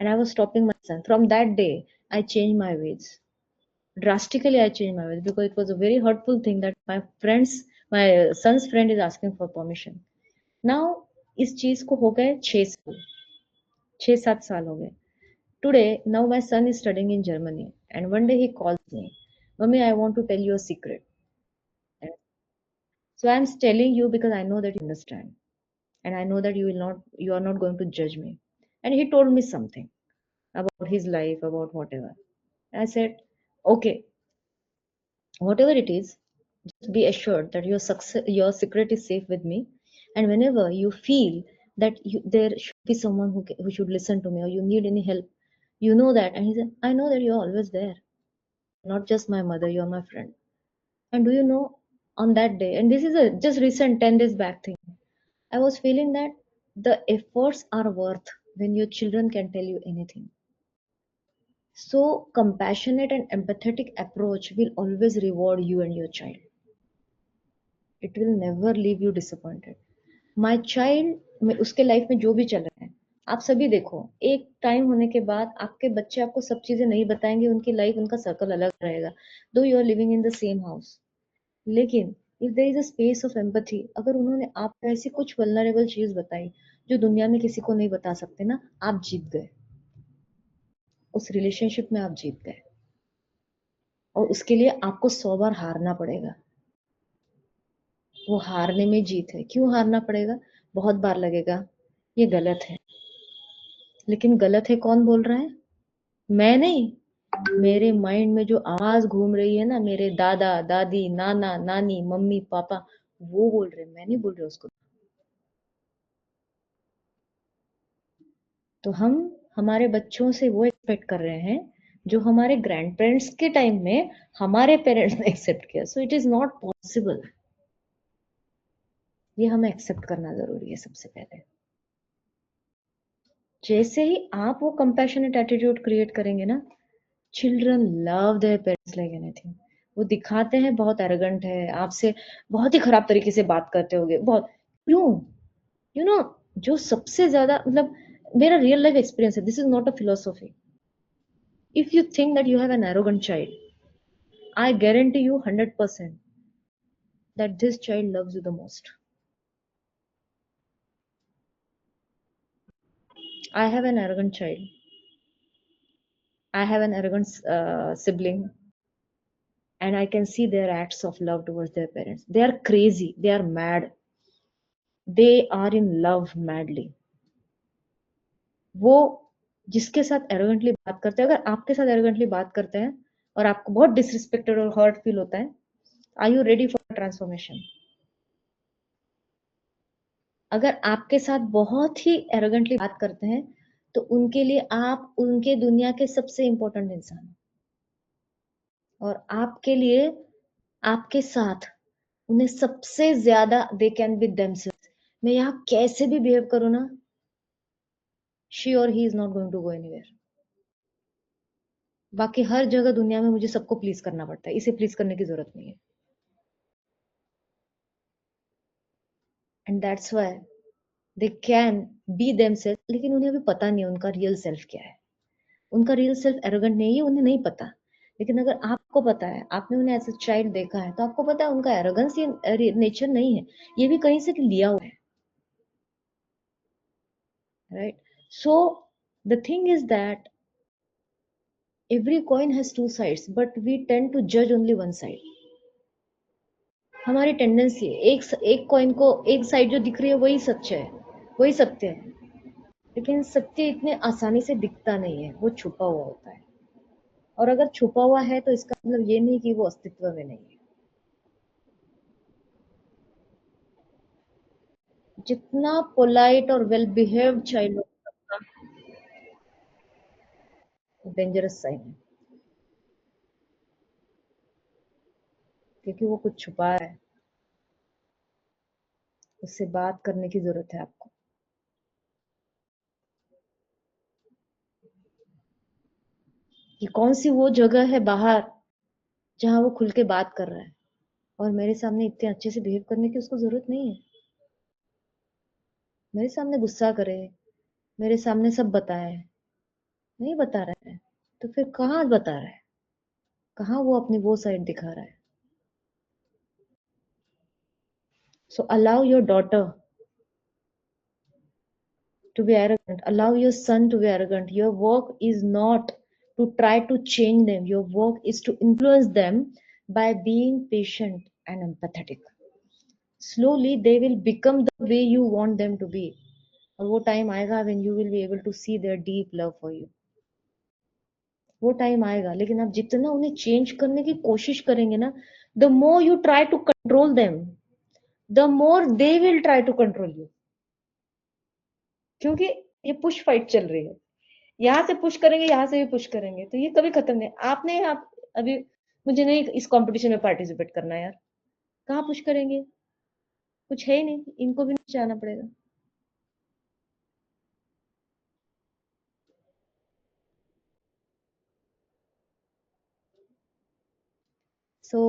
And I was stopping my son. From that day, I changed my ways. Drastically, I changed my ways because it was a very hurtful thing that my son's friend is asking for permission. Now, इस चीज को हो गए 6 साल, 6-7 साल हो गए. Today, now my son is studying in Germany, and one day he calls me, "Mommy, I want to tell you a secret." And so I'm telling you because I know that you understand, and I know that you are not going to judge me. And he told me something about his life, about whatever. I said, okay, whatever it is, just be assured that your secret is safe with me. And whenever you feel that there should be someone who should listen to me, or you need any help, you know that. And he said, I know that you're always there. Not just my mother, you're my friend. And do you know, on that day, and this is a just recent 10 days back thing, I was feeling that the efforts are worth when your children can tell you anything. So compassionate and empathetic approach will always reward you and your child. It will never leave you disappointed. My child में उसके लाइफ में जो भी चल रहा है, आप सभी देखो, एक टाइम होने के बाद आपके बच्चे आपको सब चीजें नहीं बताएंगे, उनकी लाइफ, उनका सर्कल अलग रहेगा, though you are living in the same house. लेकिन if there is a space of empathy, अगर उन्होंने आपको ऐसी कुछ वल्नरेबल चीज बताई जो दुनिया में किसी को नहीं बता सकते ना, आप जीत गए, उस रिलेशनशिप में आप जीत गए। और उसके लिए आपको 100 बार हारना पड़ेगा, वो हारने में जीत है। क्यों हारना पड़ेगा? बहुत बार लगेगा ये गलत है, लेकिन गलत है कौन बोल रहा है? मैं नहीं, मेरे माइंड में जो आवाज घूम रही है ना, मेरे दादा दादी नाना नानी मम्मी पापा, वो बोल रहे हैं, मैं नहीं बोल रही उसको। तो हम हमारे बच्चों से वो एक्सपेक्ट कर रहे हैं जो हमारे ग्रैंड पेरेंट्स के टाइम में हमारे पेरेंट्स ने एक्सेप्ट किया। So it is not possible. ये हमें एक्सेप्ट करना जरूरी है सबसे पहले। जैसे ही आप वो कंपैशनेट एटीट्यूड क्रिएट करेंगे ना, children love their parents like anything. वो दिखाते हैं बहुत एरोगेंट है, आपसे बहुत ही खराब तरीके से बात करते होगे बहुत। क्यों? यू नो, जो सबसे ज्यादा मतलब मेरा रियल लाइफ एक्सपीरियंस है, this is not a philosophy. If you think that you have an arrogant child, I guarantee you 100% that this child loves you the most. I have an arrogant child. I have an arrogant sibling, and I can see their acts of love towards their parents. They are crazy. They are mad. They are in love madly. वो जिसके साथ एरोगेंटली बात करते हैं, अगर आपके साथ एरोगेंटली बात करते हैं और आपको बहुत डिसरिस्पेक्टेड और हर्ट फील होता है, are you ready for transformation? अगर आपके साथ बहुत ही एरोगेंटली बात करते हैं, तो उनके लिए आप उनके दुनिया के सबसे इंपॉर्टेंट इंसान हैं। और आपके लिए, आपके साथ उन्हें सबसे ज्यादा दे कैन बी देमसेल्व्स। मैं यहाँ कैसे भी बिहेव करूँ ना, शी और he is not going to go anywhere. बाकी हर जगह दुनिया में मुझे सबको प्लीज करना पड़ता है, इसे प्लीज करने की जरूरत नहीं है। And that's why they can be themselves, लेकिन उन्हें अभी पता नहीं है उनका रियल सेल्फ क्या है। उनका रियल सेल्फ एरोगेंट नहीं है, उन्हें नहीं पता। लेकिन अगर आपको पता है, आपने उन्हें एज अ चाइल्ड देखा है, तो आपको पता है उनका एरोगेंस ये नेचर नहीं है, ये भी कहीं से लिया हुआ है, right? So the thing is that every coin has two sides, but we tend to judge only one side. हमारी टेंडेंसी है एक कॉइन को एक साइड जो दिख रही है वही सच है, वही सत्य है। लेकिन सत्य इतने आसानी से दिखता नहीं है, वो छुपा हुआ होता है। और अगर छुपा हुआ है तो इसका मतलब ये नहीं कि वो अस्तित्व में नहीं है। जितना पोलाइट और वेल बिहेव्ड चाइल्ड होगा, डेंजरस साइन है, क्योंकि वो कुछ छुपा है। उससे बात करने की जरूरत है आपको। कि कौन सी वो जगह है बाहर जहां वो खुल के बात कर रहा है, और मेरे सामने इतने अच्छे से बिहेव करने की उसको जरूरत नहीं है। मेरे सामने गुस्सा करे, मेरे सामने सब बताए, नहीं बता रहा है, तो फिर कहाँ बता रहा है? कहाँ वो अपनी वो साइड दिखा रहा है? सो allow your daughter to be arrogant, allow your son to be arrogant. Your work is not to try to change them, your work is to influence them by being patient and empathetic. Slowly they will become the way you want them to be, और वो टाइम आएगा when you will be able to see their deep love for you. वो टाइम आएगा, लेकिन आप जितना उन्हें चेंज करने की कोशिश करेंगे ना, the more you try to control them, the more they will try to control you. क्योंकि ये पुश फाइट चल रही है, यहाँ से पुश करेंगे, यहाँ से भी पुश करेंगे, तो ये कभी खत्म नहीं। आप अभी, मुझे नहीं इस कंपटीशन में पार्टिसिपेट करना यार, कहाँ पुश करेंगे? कुछ है ही नहीं, इनको भी नीचे आना पड़ेगा। सो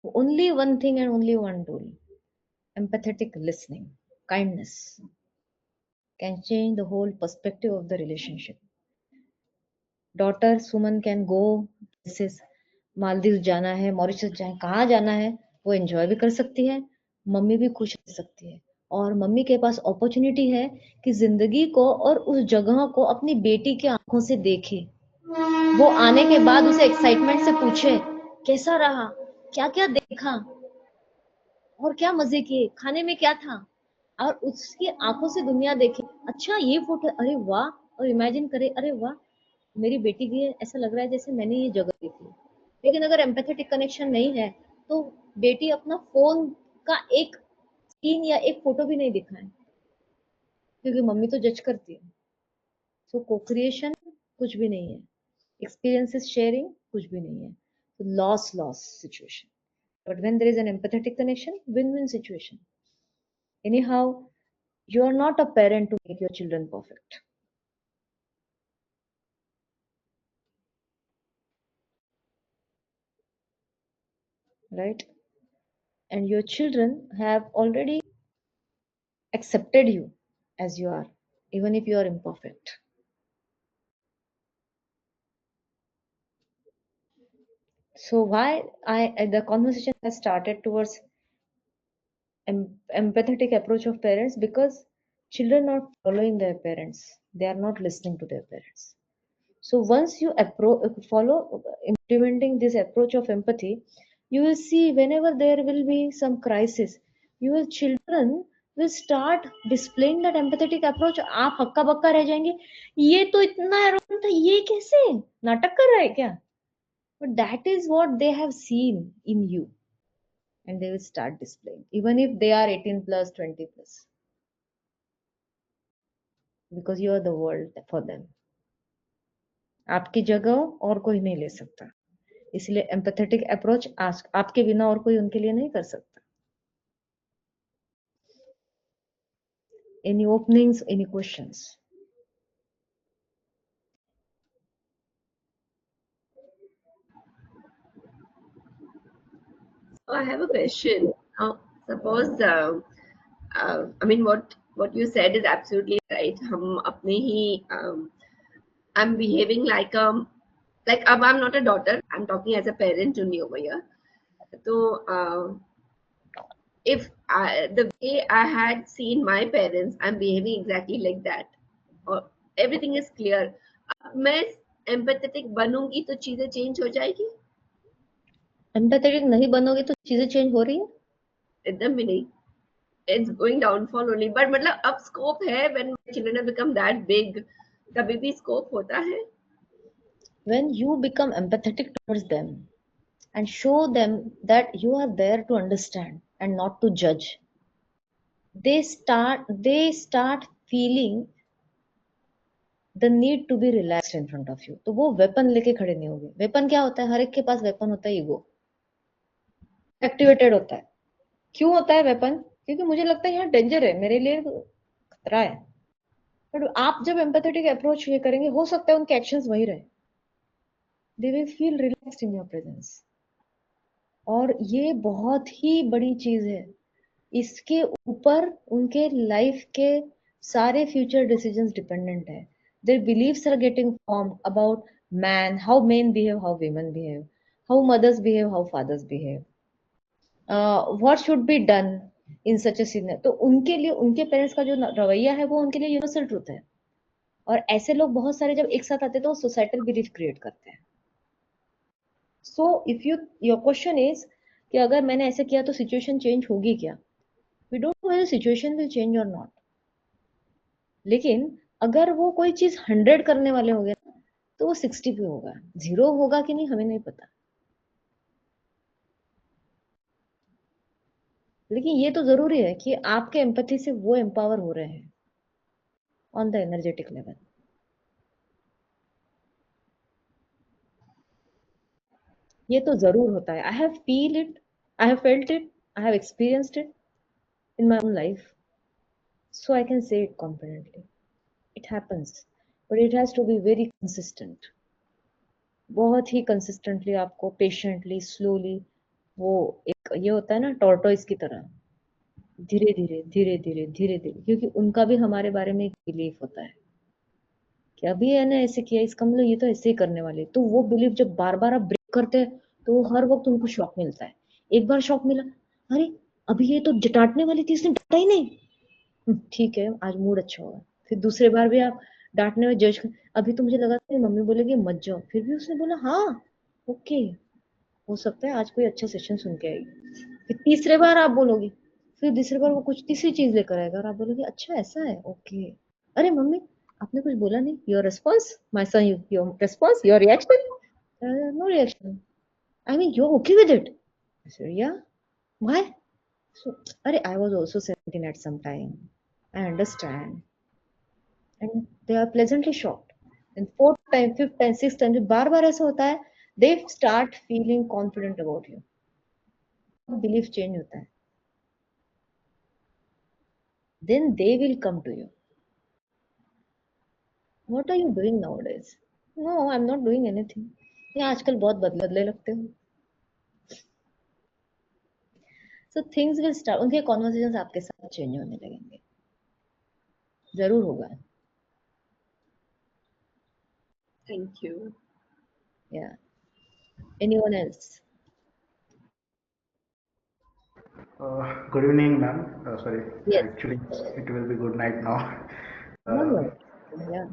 only one thing and only one tool, empathetic listening, kindness, can change the whole perspective of the relationship. Daughter Suman can go, this is Maldives जाना है, मॉरिशस जाए, कहाँ जाना है, वो एंजॉय भी कर सकती है, मम्मी भी खुश रह सकती है, और मम्मी के पास अपॉर्चुनिटी है कि जिंदगी को और उस जगह को अपनी बेटी की आंखों से देखे। वो आने के बाद उसे एक्साइटमेंट से पूछे कैसा रहा, क्या क्या देखा, और क्या मजे किए, खाने में क्या था, और उसकी आंखों से दुनिया देखे। अच्छा ये फोटो, अरे वाह, और इमेजिन करे, अरे वाह मेरी बेटी की है, ऐसा लग रहा है जैसे मैंने ये जगह देखी। लेकिन अगर एम्पैथेटिक कनेक्शन नहीं है तो बेटी अपना फोन का एक सीन या एक फोटो भी नहीं दिखाए, क्योंकि मम्मी तो जज करती है। सो को क्रिएशन कुछ भी नहीं है, experiences sharing कुछ भी नहीं है, तो loss situation. But when there is an empathetic connection, win-win situation. Anyhow, you are not a parent to make your children perfect, right? And your children have already accepted you as you are, even if you are imperfect. So why the conversation has started towards empathetic approach of parents, because children are following their parents, they are not listening to their parents. So once you follow implementing this approach of empathy, you will see whenever there will be some crisis, your children will start displaying that empathetic approach. आप हक्का बक्का रह जाएंगे, ये तो इतना arrogant था, ये कैसे नाटक कर रहा है क्या? But that is what they have seen in you, and they will start displaying, even if they are 18 plus, 20 plus, because you are the world for them. आपकी जगह और कोई नहीं ले सकता, इसलिए एम्पैथेटिक अप्रोच आपके बिना और कोई उनके लिए नहीं कर सकता. Any openings, any questions? So I have a question. Now, suppose, I mean, what you said is absolutely right. हम अपने ही, I'm behaving like I'm not a daughter. I'm talking as a parent only over here. So, if the way I had seen my parents, I'm behaving exactly like that, or everything is clear. अब मैं empathetic बनूंगी तो चीजें change हो जाएगी? एम्पैथेटिक नहीं बनोगे तो चीजें चेंज हो रही है? एकदम भी नहीं. It's going downfall only. But मतलब अब scope है, when my children have become that big, तभी भी scope होता है. When you become empathetic towards them and show them that you are there to understand and not to judge, they start feeling the need to be relaxed in front of you. तो वो वेपन लेके खड़े नहीं होंगे. वेपन क्या होता है? हर एक के पास वेपन होता है, ईगो एक्टिवेटेड होता है. क्यों होता है वेपन? क्योंकि मुझे लगता है यहाँ डेंजर है, मेरे लिए खतरा है. बट आप जब एम्पैथेटिक अप्रोच ये करेंगे, हो सकता है उनके एक्शंस वही रहे, they will feel relaxed in your presence. और ये बहुत ही बड़ी चीज है, इसके ऊपर उनके लाइफ के सारे फ्यूचर डिसीजंस डिपेंडेंट है. Their beliefs are getting formed about man, how men behave, how women behave, how mothers behave, how fathers behave, what should be done in such a scene. तो उनके लिए उनके पेरेंट्स का जो रवैया है वो उनके लिए यूनिवर्सल ट्रूथ है. और ऐसे लोग बहुत सारे जब एक साथ आते हैं तो सोसाइटल बिलीफ क्रिएट करते हैं. So if your question is कि अगर मैंने ऐसे किया तो सिचुएशन चेंज होगी क्या? We don't know whether situation will change और नॉट. लेकिन अगर वो कोई चीज 100 करने वाले हो गए तो वो 60 पे होगा. 0 होगा कि नहीं हमें नहीं पता. लेकिन ये तो जरूरी है कि आपके एम्पैथी से वो एम्पावर हो रहे हैं ऑन द एनर्जेटिक लेवल. ये तो जरूर होता है. I have felt it, I have experienced it in my own life, so I can say it confidently. It happens, but it has to be very consistent. बहुत ही कंसिस्टेंटली आपको पेशेंटली स्लोली, वो एक ये होता है ना टॉर्टोइस की तरह, धीरे धीरे धीरे धीरे धीरे धीरे, क्योंकि उनका भी हमारे बारे में एक बिलीफ होता है कि अभी मैंने ऐसे किया, इसका मतलब ये तो ऐसे ही करने वाले. तो वो बिलीफ जब बार बार आप ब्रेक करते हैं तो हर वक्त उनको शॉक मिलता है. एक बार शॉक मिला, अरे अभी ये तो डांटने वाली थी, इसने डांटा ही नहीं, ठीक है आज मूड अच्छा होगा। फिर दूसरे बार भी आप डांटने में जज, अभी तो मुझे लगा था मम्मी बोलेगी मत जाओ, फिर भी उसने बोला हाँ ओके, हो सकता है आज कोई अच्छा सेशन सुन के आएगी। फिर तीसरे बार आप बोलोगे, फिर तीसरे बार वो कुछ तीसरी चीज लेकर आएगा और आप बोलोगे अच्छा ऐसा है ओके, अरे मम्मी आपने कुछ बोला नहीं, your response my son, your response, your reaction, no reaction, I mean you okay with it, या व्हाई, so अरे I was also 17 at some time, I understand, and they are pleasantly shocked, and fourth time fifth time sixth time जब बार बार ऐसा होता है, they start feeling confident about you, belief change होता है, then they will come to you, what are you doing nowadays, no I'm not doing anything, ये आजकल बहुत बदले लगते हो, so things will start, उनके conversations आपके साथ चेंज होने लगेंगे, जरूर होगा, Thank you. yeah, anyone else, Good evening, ma'am. Sorry, yes, actually, it will be good night now. no Uh, worries. Yeah,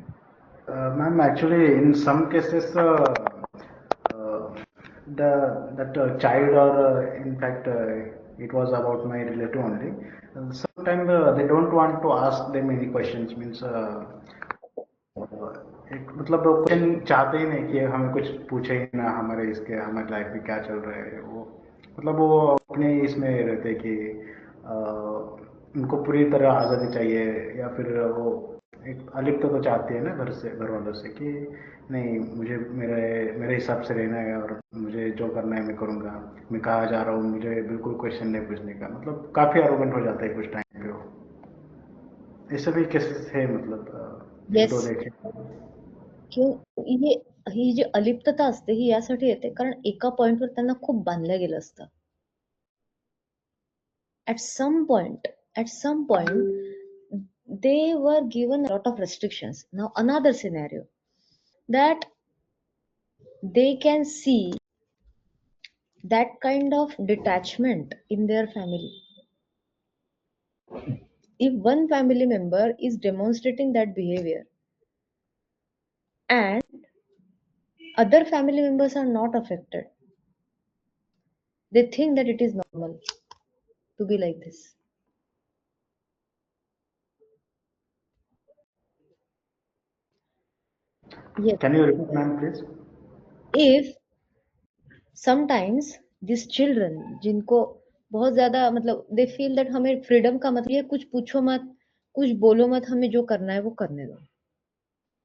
Ma'am, actually, in some cases, uh, the that child or in fact, it was about my relative only. Sometimes they don't want to ask them any questions. Means एक मतलब वो क्वेश्चन चाहते ही नहीं कि हमें कुछ पूछे ही ना, हमारे इसके हमारे लाइफ में क्या चल रहा है वो, मतलब वो अपने इसमें रहते कि अ, उनको पूरी तरह आज़ादी चाहिए, या फिर वो एक अलिप्त तो चाहती है ना घर से, घर वालों से कि नहीं मुझे मेरे मेरे हिसाब से रहना है और मुझे जो करना है मैं करूँगा, मैं कहाँ जा रहा हूँ मुझे बिल्कुल क्वेश्चन नहीं पूछने का, मतलब काफ़ी आरोगेंट हो जाता है कुछ टाइम पे वो, ऐसे भी केसेस है, मतलब एक दो yes. देखे। क्यों हे ही जी अलिप्तता असते ही यासाठी येते कारण एका पॉइंटवर त्यांना खूप बांधलं गेलं असतं. At some point, at some point, they were given a lot of restrictions. Now another scenario that they can see that kind of detachment in their family. If one family member is demonstrating that behavior and other family members are not affected, they think that it is normal to be like this. Yes, Can you repeat, ma'am, please? if sometimes these children जिनको बहुत ज्यादा मतलब they feel that हमें फ्रीडम का मतलब ये कुछ पूछो मत, कुछ बोलो मत, हमें जो करना है वो करने दो,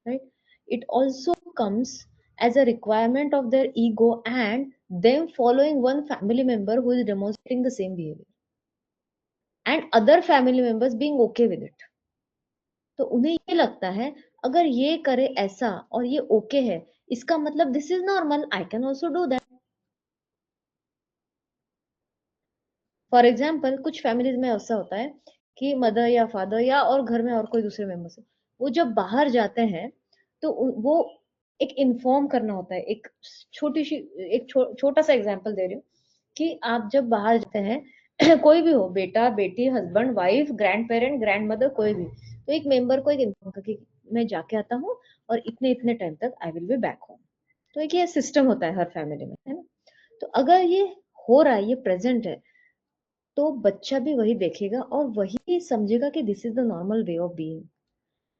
right? It also comes as a requirement of their ego and them following one family member who is demonstrating the same behavior and other family members being okay with it. तो उन्हें ये लगता है अगर ये करे ऐसा और ये ओके है, इसका मतलब this is normal, I can also do that. For example कुछ फैमिलीज में ऐसा होता है कि मदर या फादर या और घर में और कोई दूसरे मेंबर से वो जब बाहर जाते हैं तो वो एक इन्फॉर्म करना होता है, एक छोटी सी एक छोटा सा एग्जांपल दे रही हूँ कि आप जब बाहर जाते हैं कोई भी हो, बेटा बेटी husband wife grand parent grand mother कोई भी, तो एक मेंबर को एक इन्फॉर्म करके मैं जाके आता हूँ और इतने इतने टाइम तक I will be back home. तो एक ये सिस्टम होता है हर फैमिली में, है ना? तो अगर ये हो रहा है, ये प्रेजेंट है, तो बच्चा भी वही देखेगा और वही समझेगा कि this is the normal way of being.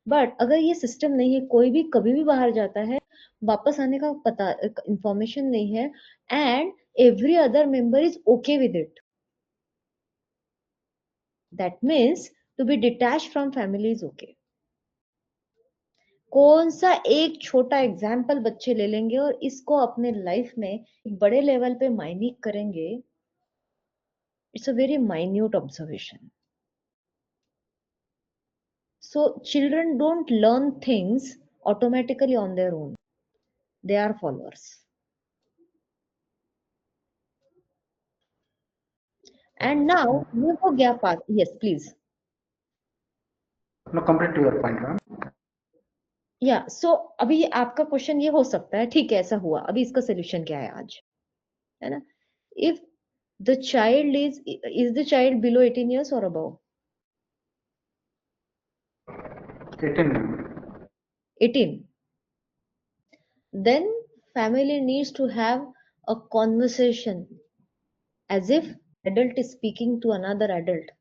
But अगर ये सिस्टम नहीं है, कोई भी कभी भी बाहर जाता है, वापस आने का पता इंफॉर्मेशन नहीं है and every other member is okay with it, that means to be detach from family is okay. कौन सा एक छोटा एग्जाम्पल बच्चे ले लेंगे और इसको अपने लाइफ में एक बड़े लेवल पे माइन्यूट करेंगे. It's a very minute observation. So children don't learn things automatically on their own. They are followers. And now ये हो गया पास. Yes, please. No, complete your point, ma'am. Yeah. So अभी आपका क्वेश्चन ये हो सकता है, ठीक है ऐसा हुआ, अभी इसका सोल्यूशन क्या है आज, है ना? If The child is the child below 18 years or above? 18 ma'am. 18. Then family needs to have a conversation as if adult is speaking to another adult,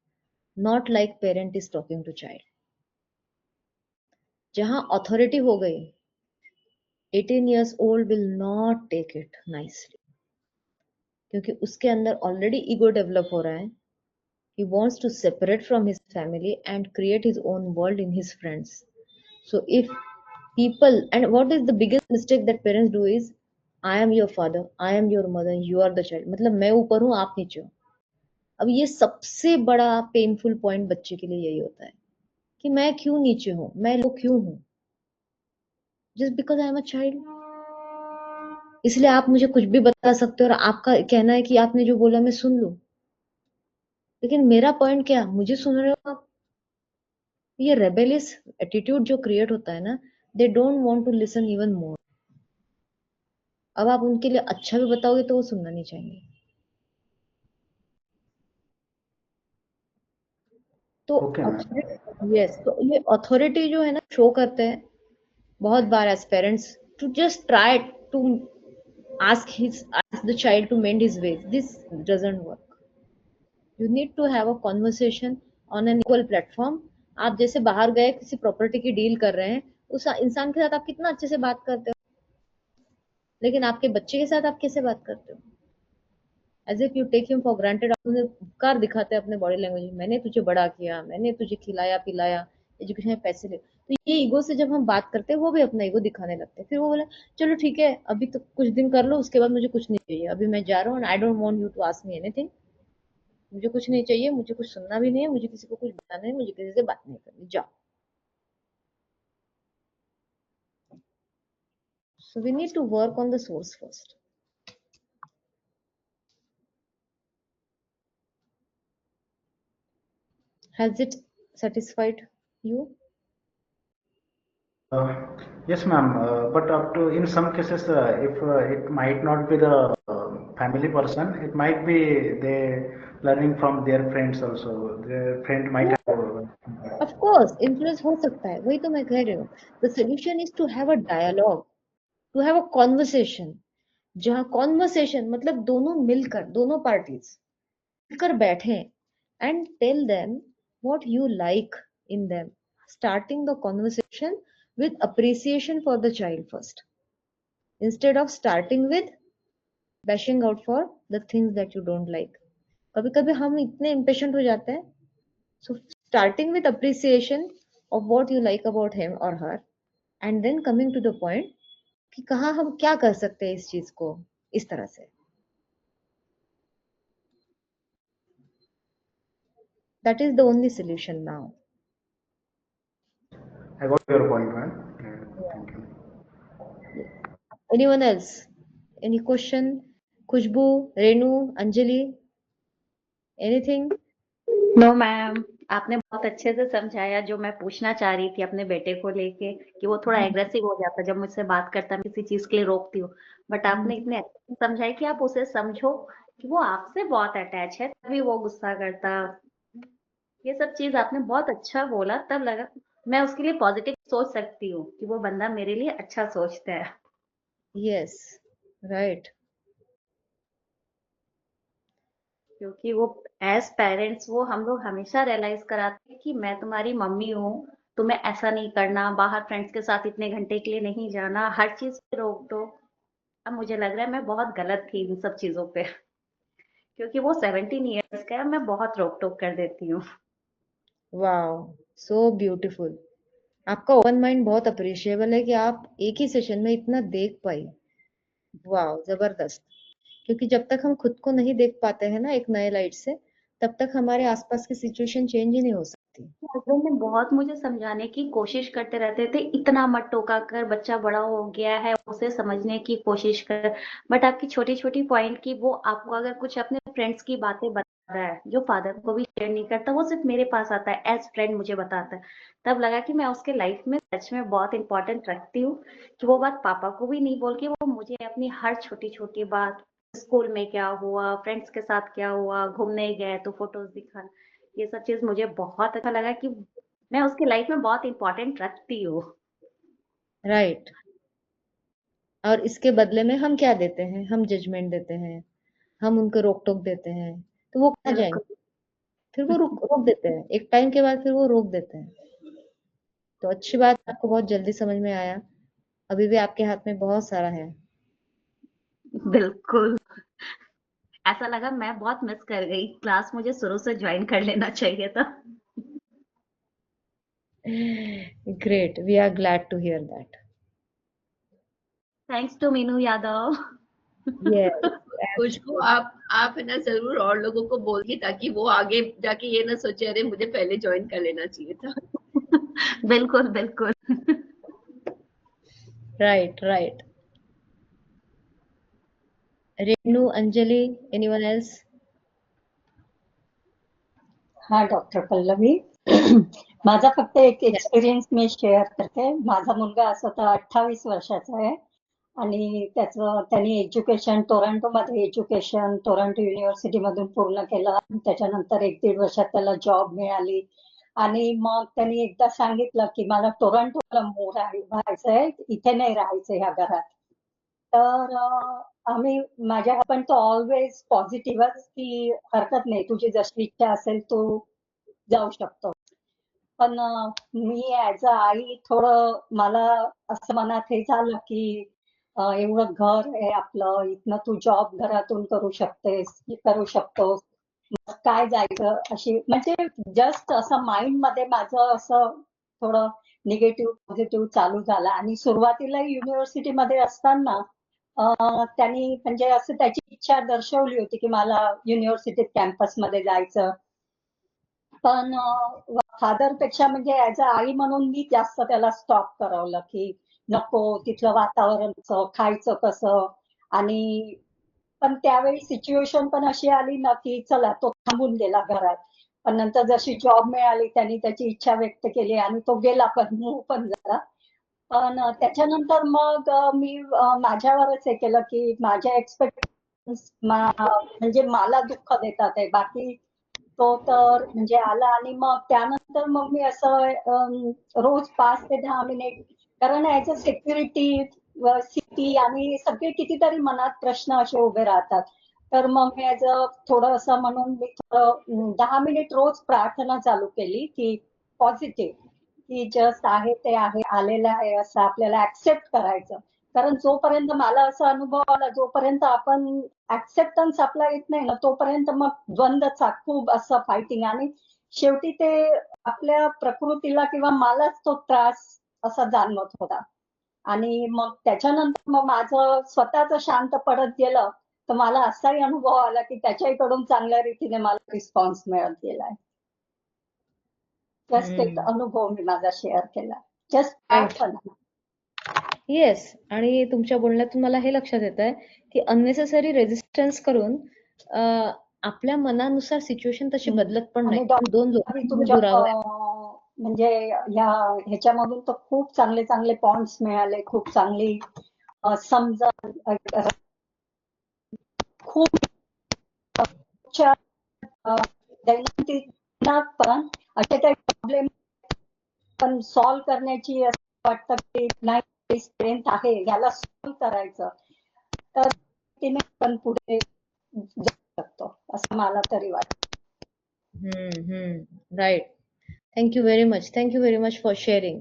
not like parent is talking to child. जहां authority हो गई, 18 years old will not take it nicely, क्योंकि उसके अंदर already ego develop हो रहा है. He wants to separate from his family and create his own world in his friends. So if people, and what is the biggest mistake that parents do is, I am your father, I am your mother, you are the child. मतलब मैं ऊपर हूँ, आप नीचे हो. अब ये सबसे बड़ा पेनफुल पॉइंट बच्चे के लिए यही होता है कि मैं क्यों नीचे हूँ, मैं लो क्यों हूँ, just because I am a child. इसलिए आप मुझे कुछ भी बता सकते हो और आपका कहना है कि आपने जो बोला मैं सुन लूं, लेकिन मेरा पॉइंट क्या, मुझे सुन रहे हो आप. ये रेबेलियस एटीट्यूड जो क्रिएट होता है ना, they don't want to listen even more. अब आप उनके लिए अच्छा भी बताओगे तो वो सुनना नहीं चाहेंगे. तो ओके मैम. यस, तो ये अथॉरिटी जो है ना शो करते हैं बहुत बार as parents, to just try to ask the child to mend his ways. This doesn't work. You need to have a conversation on an equal platform. आप जैसे बाहर गए किसी प्रॉपर्टी की डील कर रहे हैं, उस इंसान के साथ आप कितना अच्छे से बात करते हो, लेकिन आपके बच्चे के साथ आप कैसे बात करते हो, as if you take him for granted. आप उन्हें उपकार दिखाते हैं अपने बॉडी लैंग्वेज में, मैंने तुझे बड़ा किया, मैंने तुझे खिलाया पिलाया, एजुकेशन में पैसे ले. तो ये ईगो से जब हम बात करते हैं, वो भी अपना ईगो दिखाने लगते हैं. फिर वो बोले चलो ठीक है, अभी तो कुछ दिन कर लो, उसके बाद मुझे कुछ नहीं चाहिए, अभी मैं जा रहा हूँ, I don't want you to ask me anything. मुझे कुछ नहीं चाहिए, मुझे कुछ सुनना भी नहीं है, मुझे किसी को कुछ बताना नहीं, मुझे किसी से बात नहीं करनी, जाओ. So we need to work on the source first. Has it satisfied you? Uh, yes, ma'am. But up to in some cases, if it might not be the family person, it might be they learning from their friends also. Their friend might have. Of course, influence हो सकता है, वही तो मैं कह रही हूँ. The solution is to have a dialogue, to have a conversation. जहाँ conversation मतलब दोनों मिलकर, दोनों parties मिलकर बैठे and tell them what you like in them, starting the conversation with appreciation for the child first, instead of starting with bashing out for the things that you don't like. कभी कभी हम इतने impatient हो जाते हैं. So starting with appreciation of what you like about him or her, and then coming to the point कि कहाँ हम क्या कर सकते हैं इस चीज को इस तरह से. That is the only solution now. I got your point, ma'am. Thank you. Anyone else? Any question? Khushbu, Renu, Anjali, anything? No ma'am, आपने बहुत अच्छे से समझाया जो मैं पूछना चाह रही थी अपने बेटे को लेके कि वो थोड़ा एग्रेसिव हो जाता जब मुझसे बात करता, मैं किसी चीज के लिए रोकती हूँ. बट आपने इतने अच्छे से समझाया कि आप उसे समझो कि वो आपसे बहुत अटैच है तभी वो गुस्सा करता. ये सब चीज आपने बहुत अच्छा बोला, तब लगा मैं उसके लिए पॉजिटिव सोच सकती हूँ कि वो बंदा मेरे लिए अच्छा सोचता है. Yes, right. क्योंकि वो एज पेरेंट्स वो हम लोग हमेशा रियलाइज कराते हैं कि मैं तुम्हारी मम्मी हूँ, तुम्हें ऐसा नहीं करना, बाहर फ्रेंड्स के साथ इतने घंटे के लिए नहीं जाना, हर चीज पे रोक दो. अब मुझे लग रहा है मैं बहुत गलत थी इन सब चीजों पे, क्योंकि वो 17 ईयर्स का है, मैं बहुत रोक टोक कर देती हूँ. Wow, so beautiful. आपका ओपन माइंड बहुत अप्रिशिएबल है कि आप एक ही सेशन में इतना देख पाई. वाह, जबरदस्त. क्योंकि जब तक हम खुद को नहीं देख पाते हैं ना एक नए लाइट से, तब तक हमारे आसपास की सिचुएशन चेंज ही नहीं हो सकती. हस्बैंड ने बहुत मुझे समझाने की कोशिश करते रहते थे, इतना मत टोका कर, बच्चा बड़ा हो गया है, उसे समझने की कोशिश कर. बट आपकी छोटी छोटी पॉइंट की वो आपको अगर कुछ अपने फ्रेंड्स की बातें बता रहा है जो फादर को भी शेयर नहीं करता, वो सिर्फ मेरे पास आता है एज फ्रेंड मुझे बताता है. तब लगा कि मैं उसके लाइफ में सच में बहुत इंपॉर्टेंट रखती हूँ कि वो बात पापा को भी नहीं बोल के वो मुझे अपनी हर छोटी छोटी बात स्कूल में क्या हुआ, फ्रेंड्स के साथ क्या हुआ, घूमने गए तो फोटोज दिखाना, ये सब चीज मुझे बहुत अच्छा लगा कि मैं उसकी लाइफ में बहुत इंपॉर्टेंट रखती हूँ। राइट। और इसके बदले में हम क्या देते हैं? हम जजमेंट देते हैं, हम उनको रोक टोक देते हैं, तो वो कहाँ जाएंगे? बिल्कुल। फिर वो रोक रोक देते हैं, एक टाइम के बाद फिर वो रोक देते हैं। तो अच्छी बात, आपको बहुत जल्दी समझ में आया। अभी भी आपके हाथ में बहुत सारा है। बिल्कुल, ऐसा लगा मैं बहुत मिस कर गई, क्लास मुझे शुरू से ज्वाइन कर लेना चाहिए था। Great, we are glad to hear that. Thanks to Meenu Yadav. Yes. Khushboo, आप है ना जरूर और लोगों को बोलिए, ताकि वो आगे जाके ये ना सोचे अरे मुझे पहले ज्वाइन कर लेना चाहिए था। बिल्कुल बिल्कुल। Right right. Renu, Anjali, anyone else? हाँ डॉक्टर पल्लवी. माझा फक्त एक एक्सपिरियन्स मी शेअर करते. माझा मुलगा असा तर 28 वर्षाचा आहे आणि त्यांनी एज्युकेशन टोरंटोमध्ये एज्युकेशन टोरंटो युनिव्हर्सिटीमधून पूर्ण केलं. त्याच्यानंतर 1-1.5 वर्षात त्याला जॉब मिळाली आणि मग त्यांनी एकदा सांगितलं की मला टोरंटोला मूव्ह व्हायचंय, इथे नाही राहायचं ह्या घरात. तर आम्ही माझ्या पण तो ऑलवेज पॉझिटिव्हच की हरकत नाही, तुझी जशी इच्छा असेल तू जाऊ शकतो. पण मी ऍज अ आई थोडं मला असं मनात हे झालं की एवढं घर आहे आपलं, इथनं तू जॉब घरातून करू शकतोस, मग काय जायचं, अशी म्हणजे जस्ट असं माइंड मध्ये माझं असं थोडं निगेटिव्ह पॉझिटिव्ह चालू झालं. आणि सुरुवातीला युनिव्हर्सिटीमध्ये असताना त्यांनी म्हणजे असं त्याची इच्छा दर्शवली होती की मला युनिव्हर्सिटीत कॅम्पसमध्ये जायचं. पण फादर पेक्षा म्हणजे ऍज अ आई म्हणून मी जास्त त्याला स्टॉप करवलं की नको, तिथलं वातावरण कसं, खायचं कसं. आणि पण त्यावेळी सिच्युएशन पण अशी आली ना की चला तो थांबून गेला घरात. पण नंतर जशी जॉब मिळाली त्यांनी त्याची इच्छा व्यक्त केली आणि तो गेला पण, मूव्ह पण झाला. पण त्याच्यानंतर मग मी माझ्यावरच हे केलं की माझ्या एक्सपेक्टेशन्स म्हणजे मला दुःख देतात आहे, बाकी तो तर म्हणजे आला. आणि मग त्यानंतर मग मी असं रोज 5 ते 10 मिनिट, कारण ऍज अ सिक्युरिटी सिटी आणि सगळे कितीतरी मनात प्रश्न असे उभे राहतात. तर मग मी ऍज अ थोडं असं म्हणून मी थोडं 10 मिनिट रोज प्रार्थना चालू केली की पॉझिटिव्ह, की जस्ट आहे ते आहे, आलेलं आहे असं आपल्याला ऍक्सेप्ट करायचं. कारण जोपर्यंत मला असा अनुभव आला, जोपर्यंत आपण ऍक्सेप्टन्स आपला येत नाही ना, तोपर्यंत मग द्वंद्वचा खूप असं फायटिंग. आणि शेवटी ते आपल्या प्रकृतीला किंवा मलाच तो त्रास असा जाणवत होता. आणि मग त्याच्यानंतर मग माझं स्वतःच शांत पडत गेलं, तर मला असाही अनुभव आला की त्याच्याकडून चांगल्या रीतीने मला रिस्पॉन्स मिळत गेलाय. जस्ट एक अनुभव मी माझा शेअर केला. जस्ट प्रार्थना. येस. आणि तुमच्या बोलण्यातून मला हे लक्षात येत आहे की अननेसेसरी रेजिस्टन्स करून आपल्या मनानुसार सिच्युएशन तशी बदलत पण आणि नाही. डॉक्टर दोन लोकांमध्ये तुमच्या दुरावा आहे. म्हणजे ह्याच्यामधून तर खूप चांगले चांगले पॉइंट्स मिळाले, खूप चांगली समजण, खूप दैनंदिन पण असे काही प्रॉब्लेम पण सॉल्व्ह करण्याची असं वाटतं की नाही, स्ट्रेंथ आहे याला सॉल्व्ह करायचं, तर तिने पण पुढे जाऊ शकतो असं मला तरी वाटतं. Right. Thank you very much. Thank you very much for sharing.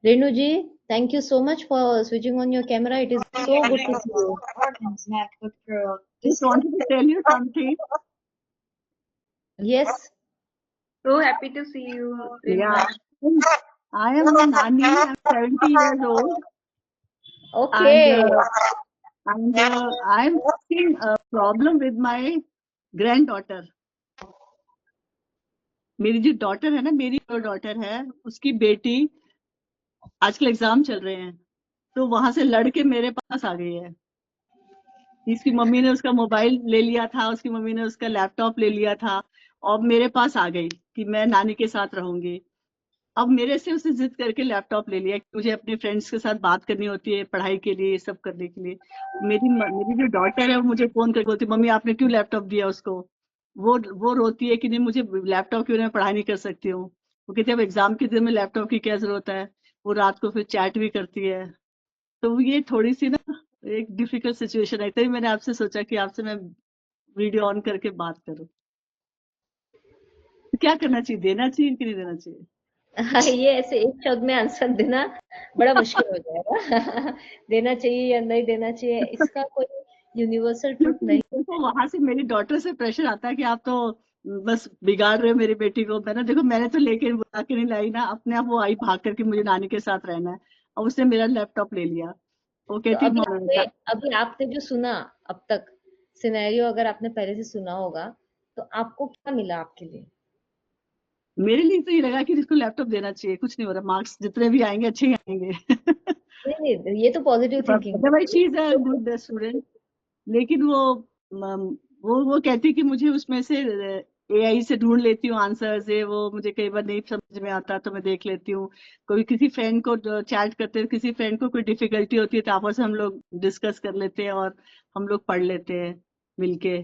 Renu ji, thank you so much for switching on your camera. It is so good to see you. Just wanted to tell you something. Yes. So happy to see you. Yeah. I am a Nani. I'm 70 years old. Okay. And I'm facing a problem with my granddaughter. मेरी जो डॉटर है ना, मेरी जो डॉटर है उसकी बेटी, आजकल एग्जाम चल रहे हैं तो वहां से लड़के मेरे पास आ गई है. इसकी मम्मी ने उसका मोबाइल ले लिया था, उसकी मम्मी ने उसका लैपटॉप ले लिया था और मेरे पास आ गई कि मैं नानी के साथ रहूंगी. अब मेरे से उसने जिद करके लैपटॉप ले लिया कि मुझे अपने फ्रेंड्स के साथ बात करनी होती है पढ़ाई के लिए, ये सब करने के लिए। मेरी जो डॉटर है वो मुझे फोन करके बोलती, मम्मी आपने क्यों लैपटॉप दिया उसको। वो रोती है कि नहीं मुझे लैपटॉप के बिना पढ़ाई नहीं कर सकती हूँ। वो कहती है अब एग्जाम के दिन में लैपटॉप की क्या जरूरत है। वो रात को फिर चैट भी करती है। तो ये थोड़ी सी ना एक डिफिकल्ट सिचुएशन है, तभी मैंने आपसे सोचा कि आपसे मैं वीडियो ऑन करके बात करूं। तो क्या करना चाहिए, देना चाहिए कि नहीं देना चाहिए? हाँ, ये ऐसे एक शब्द में आंसर देना बड़ा मुश्किल हो जाएगा। देना चाहिए या नहीं देना चाहिए, इसका कोई यूनिवर्सल ट्रुथ क्योंकि नहीं देखो वहां से मेरी डॉटर से प्रेशर आता है कि आप तो बस बिगाड़ रहे हो मेरी बेटी को। मैंने तो लेके बुला के नहीं लाई ना, अपने आप वो आई भाग करके मुझे नानी के साथ रहना है, और उसने मेरा लैपटॉप ले लिया। वो तो कहती अभी आपने जो सुना अब तक सिनेरियो, अगर आपने पहले से सुना होगा, तो आपको क्या मिला आपके लिए? मेरे लिए तो ये लगा कि इसको लैपटॉप देना चाहिए, कुछ नहीं हो रहा, मार्क्स जितने भी आएंगे अच्छे ही आएंगे। नहीं नहीं, ये तो positive thinking otherwise she is a good student. लेकिन वो कहती कि मुझे उसमें से एआई से ढूंढ लेती हूँ आंसर्स, है वो मुझे कई बार नहीं समझ में आता तो मैं देख लेती हूँ। कोई किसी फ्रेंड को चैट करते हैं, किसी फ्रेंड को कोई डिफिकल्टी होती है तो आपस में हम लोग डिस्कस कर लेते हैं और हम लोग पढ़ लेते हैं मिलके।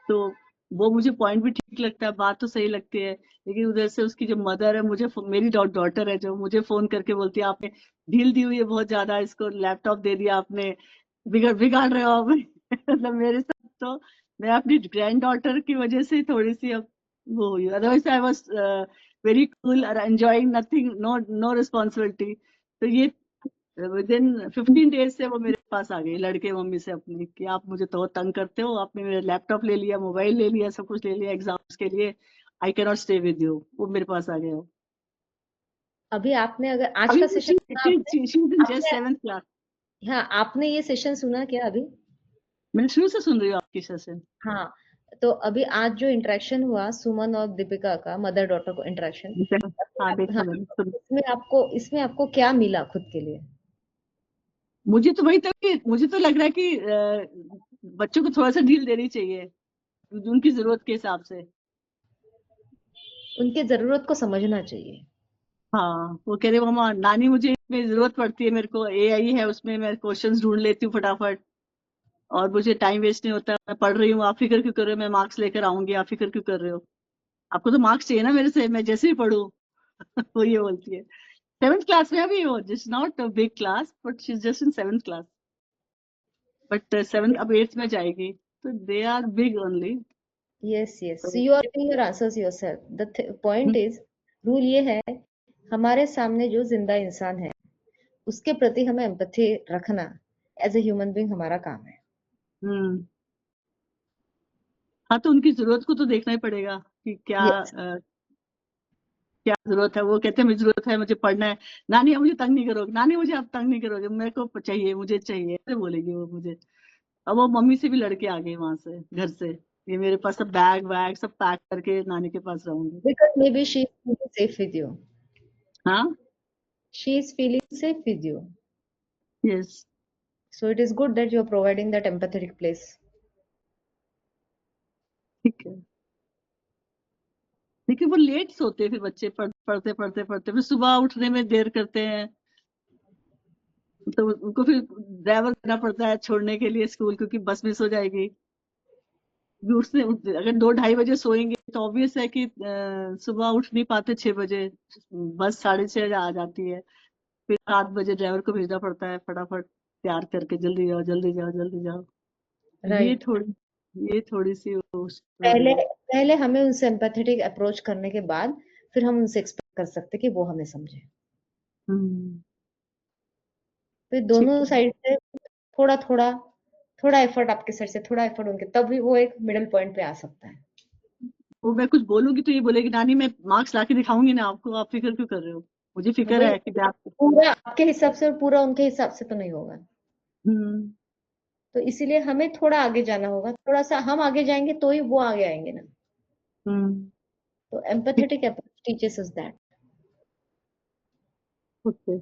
तो वो मुझे पॉइंट भी ठीक लगता है, बात तो सही लगती है। लेकिन उधर से उसकी जो मदर है, मेरी डॉटर है जो मुझे फोन करके बोलती है आपने ढील दी हुई है बहुत ज्यादा, इसको लैपटॉप दे दिया आपने, बिगाड़ रहे हो आप। मतलब मेरे साथ तो मैं अपनी ग्रैंड डॉटर की वजह से थोड़ी सी अब वो हुई, otherwise I was very cool और enjoying nothing, no no responsibility. तो ये विद इन 15 डेज से वो मेरे पास आ गई लड़के मम्मी से अपनी कि आप मुझे तो तंग करते हो, आपने मेरा लैपटॉप ले लिया, मोबाइल ले लिया, सब कुछ ले लिया एग्जाम्स के लिए, I can not stay with you. वो मेरे पास आ गया। अभी आपने अगर आज अभी का सेशन सुना आपने जस्ट आपने 7th क्लास। हाँ, आपने ये सेशन सुना क्या अभी? मैं शुरू से सुन रही हूँ आपकी सेशन। हाँ, तो अभी आज जो इंटरेक्शन हुआ सुमन और दीपिका का, मदर डॉटर को इंटरेक्शन, हाँ हाँ, देखा मैंने सुन। इसमें आपको क्या मिला खुद के लिए? मुझे तो वही था कि मुझे तो लग रहा है कि बच्चों को थोड़ा सा ढील देनी चाहिए उनकी जरूरत के हिसाब से। उनके जरूरत को समझना चाहिए। हाँ, वो कह रहे मामा नानी मुझे इसमें जरूरत पड़ती है, मेरे को एआई है उसमें मैं क्वेश्चंस ढूंढ लेती हूँ फटाफट, और मुझे टाइम वेस्ट नहीं होता, मैं पढ़ रही हूँ, आप फिक्र क्यों कर रहे हो, मैं मार्क्स लेकर आऊंगी, आप फिक्र क्यों कर रहे हो, आपको तो मार्क्स चाहिए ना मेरे से, मैं जैसे ही पढ़ूँ। वो ये बोलती है। 7th क्लास में अभी, वो just not a big class but she is just in 7th class, but 7th अब 8th में जाएगी, तो they are big only. Yes yes, so you are giving your answers yourself. The point is, rule ये है, हमारे सामने जो जिंदा इंसान है उसके प्रति हमें एम्पैथी रखना एज ए ह्यूमन बीइंग हमारा काम है। हम्म। हाँ, तो उनकी जरूरत को तो देखना ही पड़ेगा कि यस, क्या जरूरत है। वो कहते हैं मुझे जरूरत है, मुझे पढ़ना है, नानी आप मुझे तंग नहीं करोगे, नानी मुझे आप तंग नहीं करोगे, मेरे को चाहिए, मुझे चाहिए, ऐसे बोलेगी वो मुझे। अब वो मम्मी से भी लड़के आ गए वहां से, घर से, ये मेरे पास सब बैग वैग सब पैक करके नानी के पास रहूंगी। because maybe she is feeling safe with you. हाँ। She is feeling safe with you. Yes. So it is good that you are providing that empathetic place. ठीक है। लेकिन वो लेट सोते हैं फिर बच्चे, पढ़ते पढ़ते पढ़ते फिर सुबह उठने में देर करते हैं, तो उनको फिर ड्राइवर करना पड़ता है छोड़ने के लिए स्कूल, क्योंकि बस मिस हो जाएगी। अगर 2-2:30 बजे सोएंगे तो ऑब्वियस है कि सुबह उठ नहीं पाते 6 बजे, बस 6:30 आ जाती है, फिर 7 बजे ड्राइवर को भेजना पड़ता है फटाफट तैयार करके, जल्दी जाओ जल्दी जाओ जल्दी जाओ। ये Right. थोड़ी ये थोड़ी सी स्टोरी पहले है। पहले हमें उनसे एम्पैथेटिक अप्रोच करने के बाद फिर हम उनसे एक्सपेक्ट कर सकते हैं कि वो हमें समझे। हम्म। फिर ठीक दोनों है। साइड से थोड़ा थोड़ा थोड़ा एफर्ट आपके साइड से, थोड़ा एफर्ट उनके, तभी वो एक मिडिल पॉइंट पे आ सकता है। वो मैं कुछ बोलूंगी तो ये बोलेगी नानी मैं मार्क्स लाके दिखाऊंगी ना आपको, आप फिक्र क्यों कर रहे हो, मुझे फिक्र वही, है कि मैं आपको। पूरा आपके हिसाब से और पूरा उनके हिसाब से तो नहीं होगा। हम्म। तो इसीलिए हमें थोड़ा आगे जाना होगा, थोड़ा सा हम आगे जाएंगे तो ही वो आगे आएंगे ना। हम्म। तो ठीक। empathetic approach teaches us that. Okay.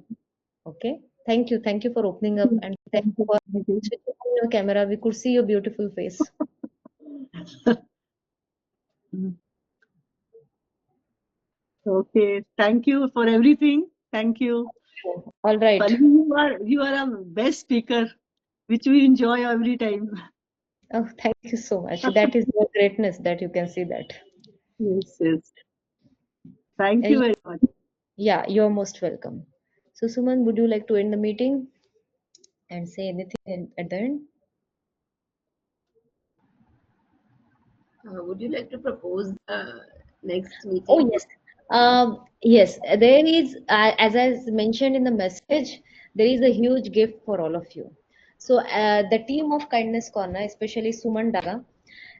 Okay. Thank you for opening up, and thank thank you for you. switching on your camera. We could see your beautiful face. Okay, thank you for everything. Thank you. All right. Pallavi, you are a best speaker, which we enjoy every time. Oh, thank you so much. That is your greatness that you can see that. Yes, yes. Thank Uh, you very much. yeah, you're most welcome. So, Suman, would you like to end the meeting and say anything at the end? Would you like to propose next Oh, meeting? yes. Yes, there is, as I mentioned in the message, there is a huge gift for all of you. So, the team of Kindness Corner, especially Suman Daga,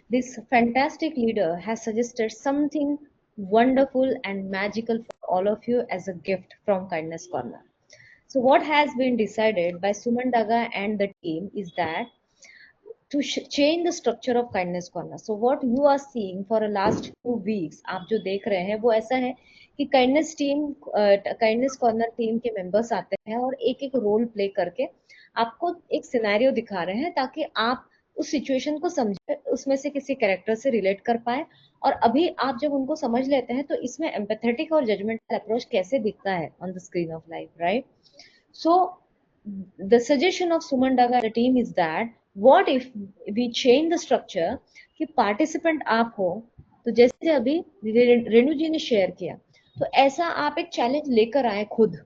this fantastic leader has suggested something wonderful and magical for all of you as a gift from Kindness Corner. So, what has been decided by Suman Daga and the team is that to change the structure of kindness corner. So what you are seeing for the last 2 weeks, आप जो देख रहे हैं वो ऐसा है कि काइंडनेस कॉर्नर टीम के मेंबर्स आते हैं और एक एक रोल प्ले करके आपको एक सिनेरियो दिखा रहे हैं ताकि आप उस सिचुएशन को समझे, उसमें से किसी कैरेक्टर से रिलेट कर पाए। और अभी आप जब उनको समझ लेते हैं तो इसमें एम्पैथेटिक और जजमेंटल अप्रोच कैसे दिखता है on the screen of life, right? So the suggestion of Suman Daga and the team is that what if we change the structure कि पार्टिसिपेंट आप हो, तो जैसे अभी रेणु जी ने शेयर किया, तो ऐसा आप एक चैलेंज लेकर आए खुद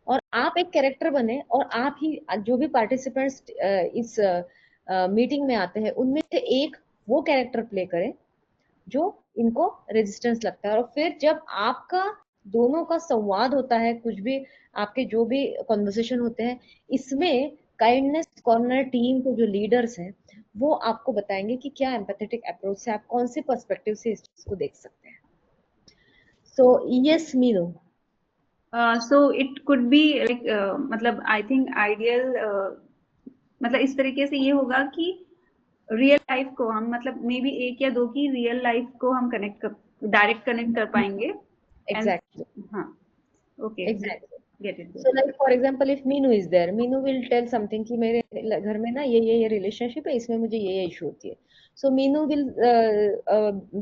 और आप एक कैरेक्टर बने और आप ही जो भी पार्टिसिपेंट्स इस मीटिंग में आते हैं उनमें से एक वो कैरेक्टर प्ले करें जो इनको रेजिस्टेंस लगता है। और फिर जब आपका दोनों का संवाद होता है, कुछ भी आपके जो भी कॉन्वर्सेशन होते हैं, इसमें काइंडनेस कॉर्नर टीम के जो लीडर्स हैं वो आपको बताएंगे कि क्या एम्पैथेटिक अप्रोच से आप कौन से पर्सपेक्टिव से इस चीज को देख सकते हैं। So yes Meenu. So it could be like मतलब I think ideal मतलब इस तरीके से ये होगा कि रियल लाइफ को हम मतलब मे बी एक या दो की रियल लाइफ को हम डायरेक्ट कनेक्ट कर पाएंगे। एग्जैक्टली। हाँ, okay, exactly. Get it. So like for example if Meenu is there, Meenu will tell something कि मेरे घर में ना ये रिलेशनशिप है, इसमें मुझे ये इशू होती है। So Meenu will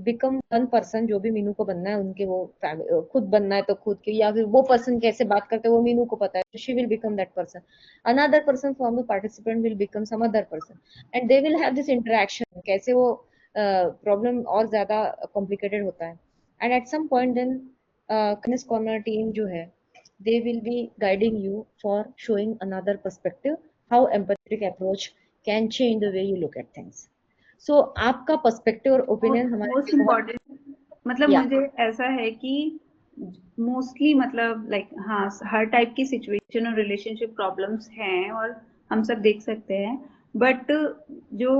become one person, जो भी मीनू को बनना है उनके वो खुद बनना है तो खुद के, या फिर वो पर्सन कैसे बात करते हैं वो मीनू को पता है, she will become that person. Another person from the participant will become some other person and they will have this interaction, कैसे वो प्रॉब्लम और ज्यादा कॉम्प्लिकेटेड होता है। And at some point then kindness corner team जो है they will be guiding you for showing another perspective, how empathetic approach can change the way you look at things. So आपका पर्सपेक्टिव और ओपिनियन हमारे मोस्ट लिए बहुत इम्पोर्टेंट मतलब या मुझे ऐसा है कि मोस्टली मतलब लाइक हाँ हर टाइप की सिचुएशन और रिलेशनशिप प्रॉब्लम्स हैं और हम सब देख सकते हैं, बट जो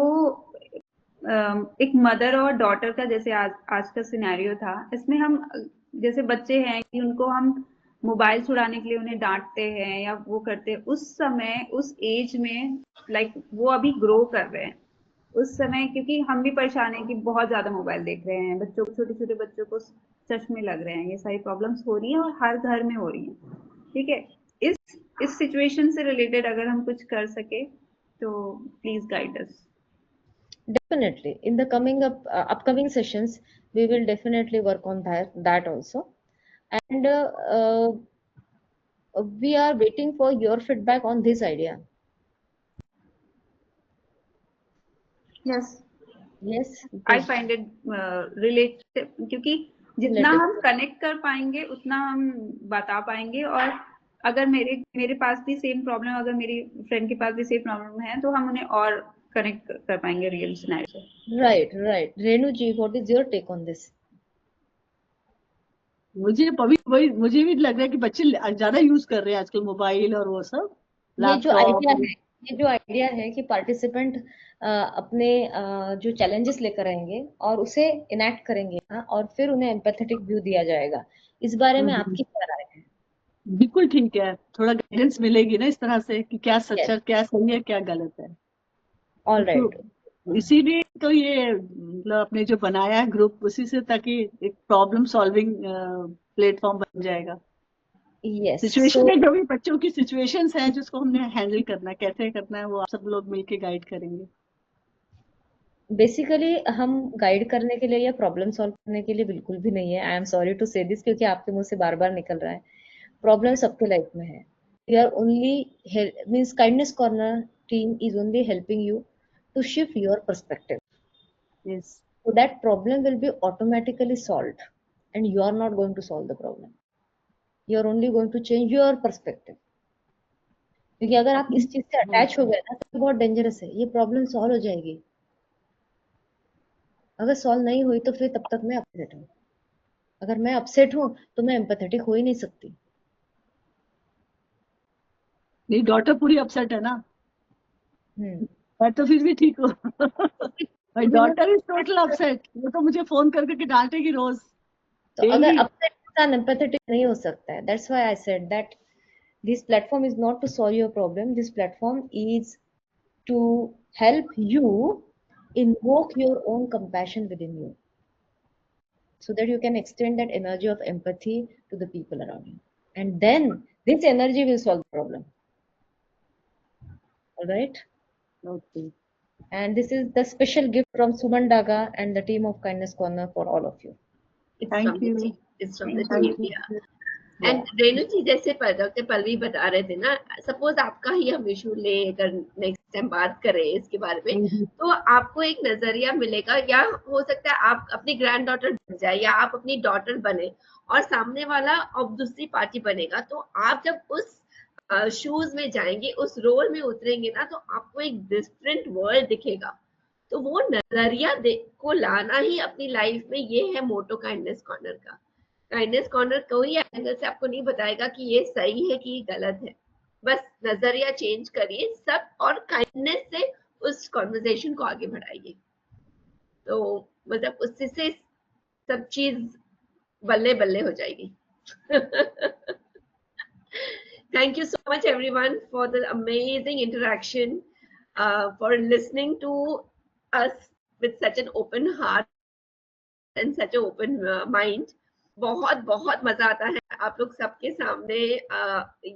एक मदर और डॉटर का जैसे आज का सिनेरियो था, इसमें हम जैसे बच्चे हैं कि उनको हम मोबाइल छुड़ाने के लिए उन्हें डांटते हैं या वो करते हैं, उस समय उस एज में लाइक वो अभी ग्रो कर रहे हैं उस समय, क्योंकि हम भी परेशान हैं कि बहुत ज्यादा मोबाइल देख रहे हैं, बच्चों को छोटे छोटे बच्चों को चश्मे लग रहे हैं, ये सारी प्रॉब्लम्स हो रही हैं और हर घर में हो रही हैं। ठीक है, इस सिचुएशन से रिलेटेड अगर हम कुछ कर सके तो please guide us. definitely in the upcoming sessions we will definitely work on that also, and we are waiting for your feedback on this idea. Yes, I find it related, क्योंकि जितना related. हम कनेक्ट कर पाएंगे उतना हम बता पाएंगे, और अगर मेरे पास भी सेम प्रॉब्लम, अगर मेरी फ्रेंड के पास भी सेम प्रॉब्लम है तो हम उन्हें और कनेक्ट कर पाएंगे रियल सिनेरियो से। Right. Renu ji, what is your take on this? मुझे भी लग रहा है कि बच्चे ज्यादा यूज कर रहे हैं आजकल मोबाइल और वो सब ये जो आइडिया है कि पार्टिसिपेंट अपने जो चैलेंजेस लेकर आएंगे और उसे इनैक्ट करेंगे और फिर उन्हें एम्पैथेटिक व्यू दिया जाएगा, इस बारे में आपकी क्या राय है? बिल्कुल ठीक है, थोड़ा गाइडेंस मिलेगी ना इस तरह से कि क्या सच है, क्या सही है, क्या गलत है। ऑल राइट, इसीलिए तो ये मतलब आपने जो बनाया है ग्रुप, उसी से ताकि एक प्रॉब्लम सॉल्विंग प्लेटफॉर्म बन जाएगा। यस, सिचुएशन में जो भी बच्चों की सिचुएशंस हैं जिसको हमने हैंडल करना है, कैसे करना है, वो आप सब लोग मिलके गाइड करेंगे। बेसिकली हम गाइड करने के लिए या प्रॉब्लम सॉल्व करने के लिए बिल्कुल भी नहीं है। आई एम सॉरी टू से दिस, क्योंकि आपके मुंह से बार बार निकल रहा है। प्रॉब्लम सबके लाइफ में है। We are only means kindness corner team is only helping you to shift your perspective, Yes. so that problem will be automatically solved, and you are not going to solve the problem, you are only going to change your perspective. क्योंकि अगर आप इस चीज से अटैच हो गए ना तो बहुत डेंजरस है। ये प्रॉब्लम सॉल्व हो जाएगी, अगर सॉल्व नहीं हुई तो फिर तब तक मैं अपसेट हूँ। अगर मैं अपसेट हूँ तो मैं एम्पैथेटिक हो ही नहीं सकती। मेरी डॉटर पूरी अपसेट है ना, हम्म मैं तो फिर भी ठीक हूँ। My You will not- daughter is total upset, वो तो मुझे फोन कर करके डांटेगी रोज, तो अगर डेली। अपसेट इंसान एम्पैथेटिक नहीं हो सकता है। That's why I said that this platform is not to solve your problem, this platform is to help you invoke your own compassion within you, so that you can extend that energy of empathy to the people around you, and then this energy will solve the problem. All right, Okay. and this is the special gift from Suman Daga and the team of Kindness Corner for all of you. It's Thank from the you. team. It's from the Thank team. you. Yeah. Yeah. And Renu ji, जैसे डॉक्टर पल्लवी बता रहे थे ना, सपोज आपका ही हम इशू ले अगर नेक्स्ट टाइम बात करें इसके बारे में, तो आपको एक नजरिया मिलेगा, या हो सकता है आप अपनी ग्रैंड डॉटर बन जाए या आप अपनी डॉटर बने और सामने वाला अब दूसरी पार्टी बनेगा, तो आप जब उस शूज में जाएंगे, उस रोल में उतरेंगे ना, तो आपको एक डिफरेंट वर्ल्ड दिखेगा। तो वो नजरिया को लाना ही अपनी लाइफ में, ये है मोटो काइंडनेस कॉर्नर का। काइंडनेस कॉर्नर कोई एंगल से आपको नहीं बताएगा कि ये सही है कि ये गलत है, बस नजरिया चेंज करिए सब, और काइंडनेस से उस कॉन्वर्सेशन को आगे बढ़ाइए। तो मतलब उससे से सब चीज बल्ले बल्ले हो जाएगी। Thank you so much everyone for the amazing interaction, for listening to us with such an open heart and such an open mind. बहुत बहुत मजा आता है आप लोग सबके सामने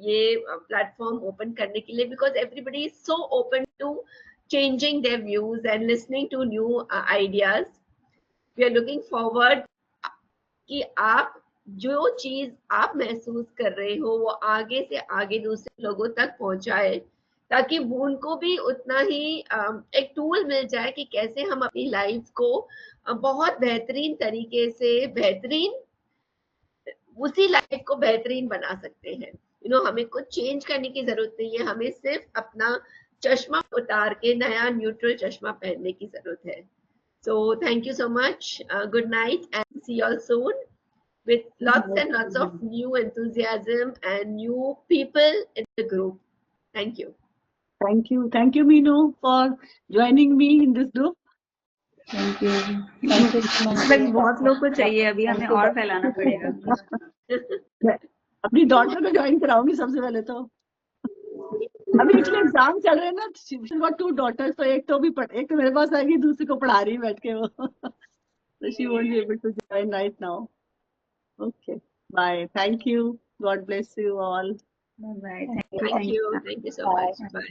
ये प्लेटफॉर्म ओपन करने के लिए, because everybody is so open to changing their views and listening to new ideas. We are looking forward कि आप जो चीज आप महसूस कर रहे हो वो आगे से आगे दूसरे लोगों तक पहुंचाए, ताकि उनको भी उतना ही एक टूल मिल जाए कि कैसे हम अपनी लाइफ को बहुत बेहतरीन तरीके से उसी लाइफ को बेहतरीन बना सकते हैं। हमें कुछ चेंज करने की जरूरत नहीं है, हमें सिर्फ अपना चश्मा उतार के नया न्यूट्रल चश्मा पहनने की जरूरत है। So thank you so much. Good night and see you all soon with lots and lots of new enthusiasm and new people in the group. Thank you. Thank you Meenu for joining me in this group. Thank you मतलब बहुत लोग को चाहिए, अभी हमें और फैलाना पड़ेगा। मैं अपनी डॉटर को ज्वाइन कराऊंगी सबसे पहले तो। अभी एक्चुअली एग्जाम चल रहे हैं ना, शी गॉट 2 daughters, तो एक तो मेरे पास आएगी, दूसरी को पढ़ा रही बैठ के वो। So she won't be able to join right now. Okay, bye. Thank you. God bless you all. Bye. Thank you. Thank you so much. Bye.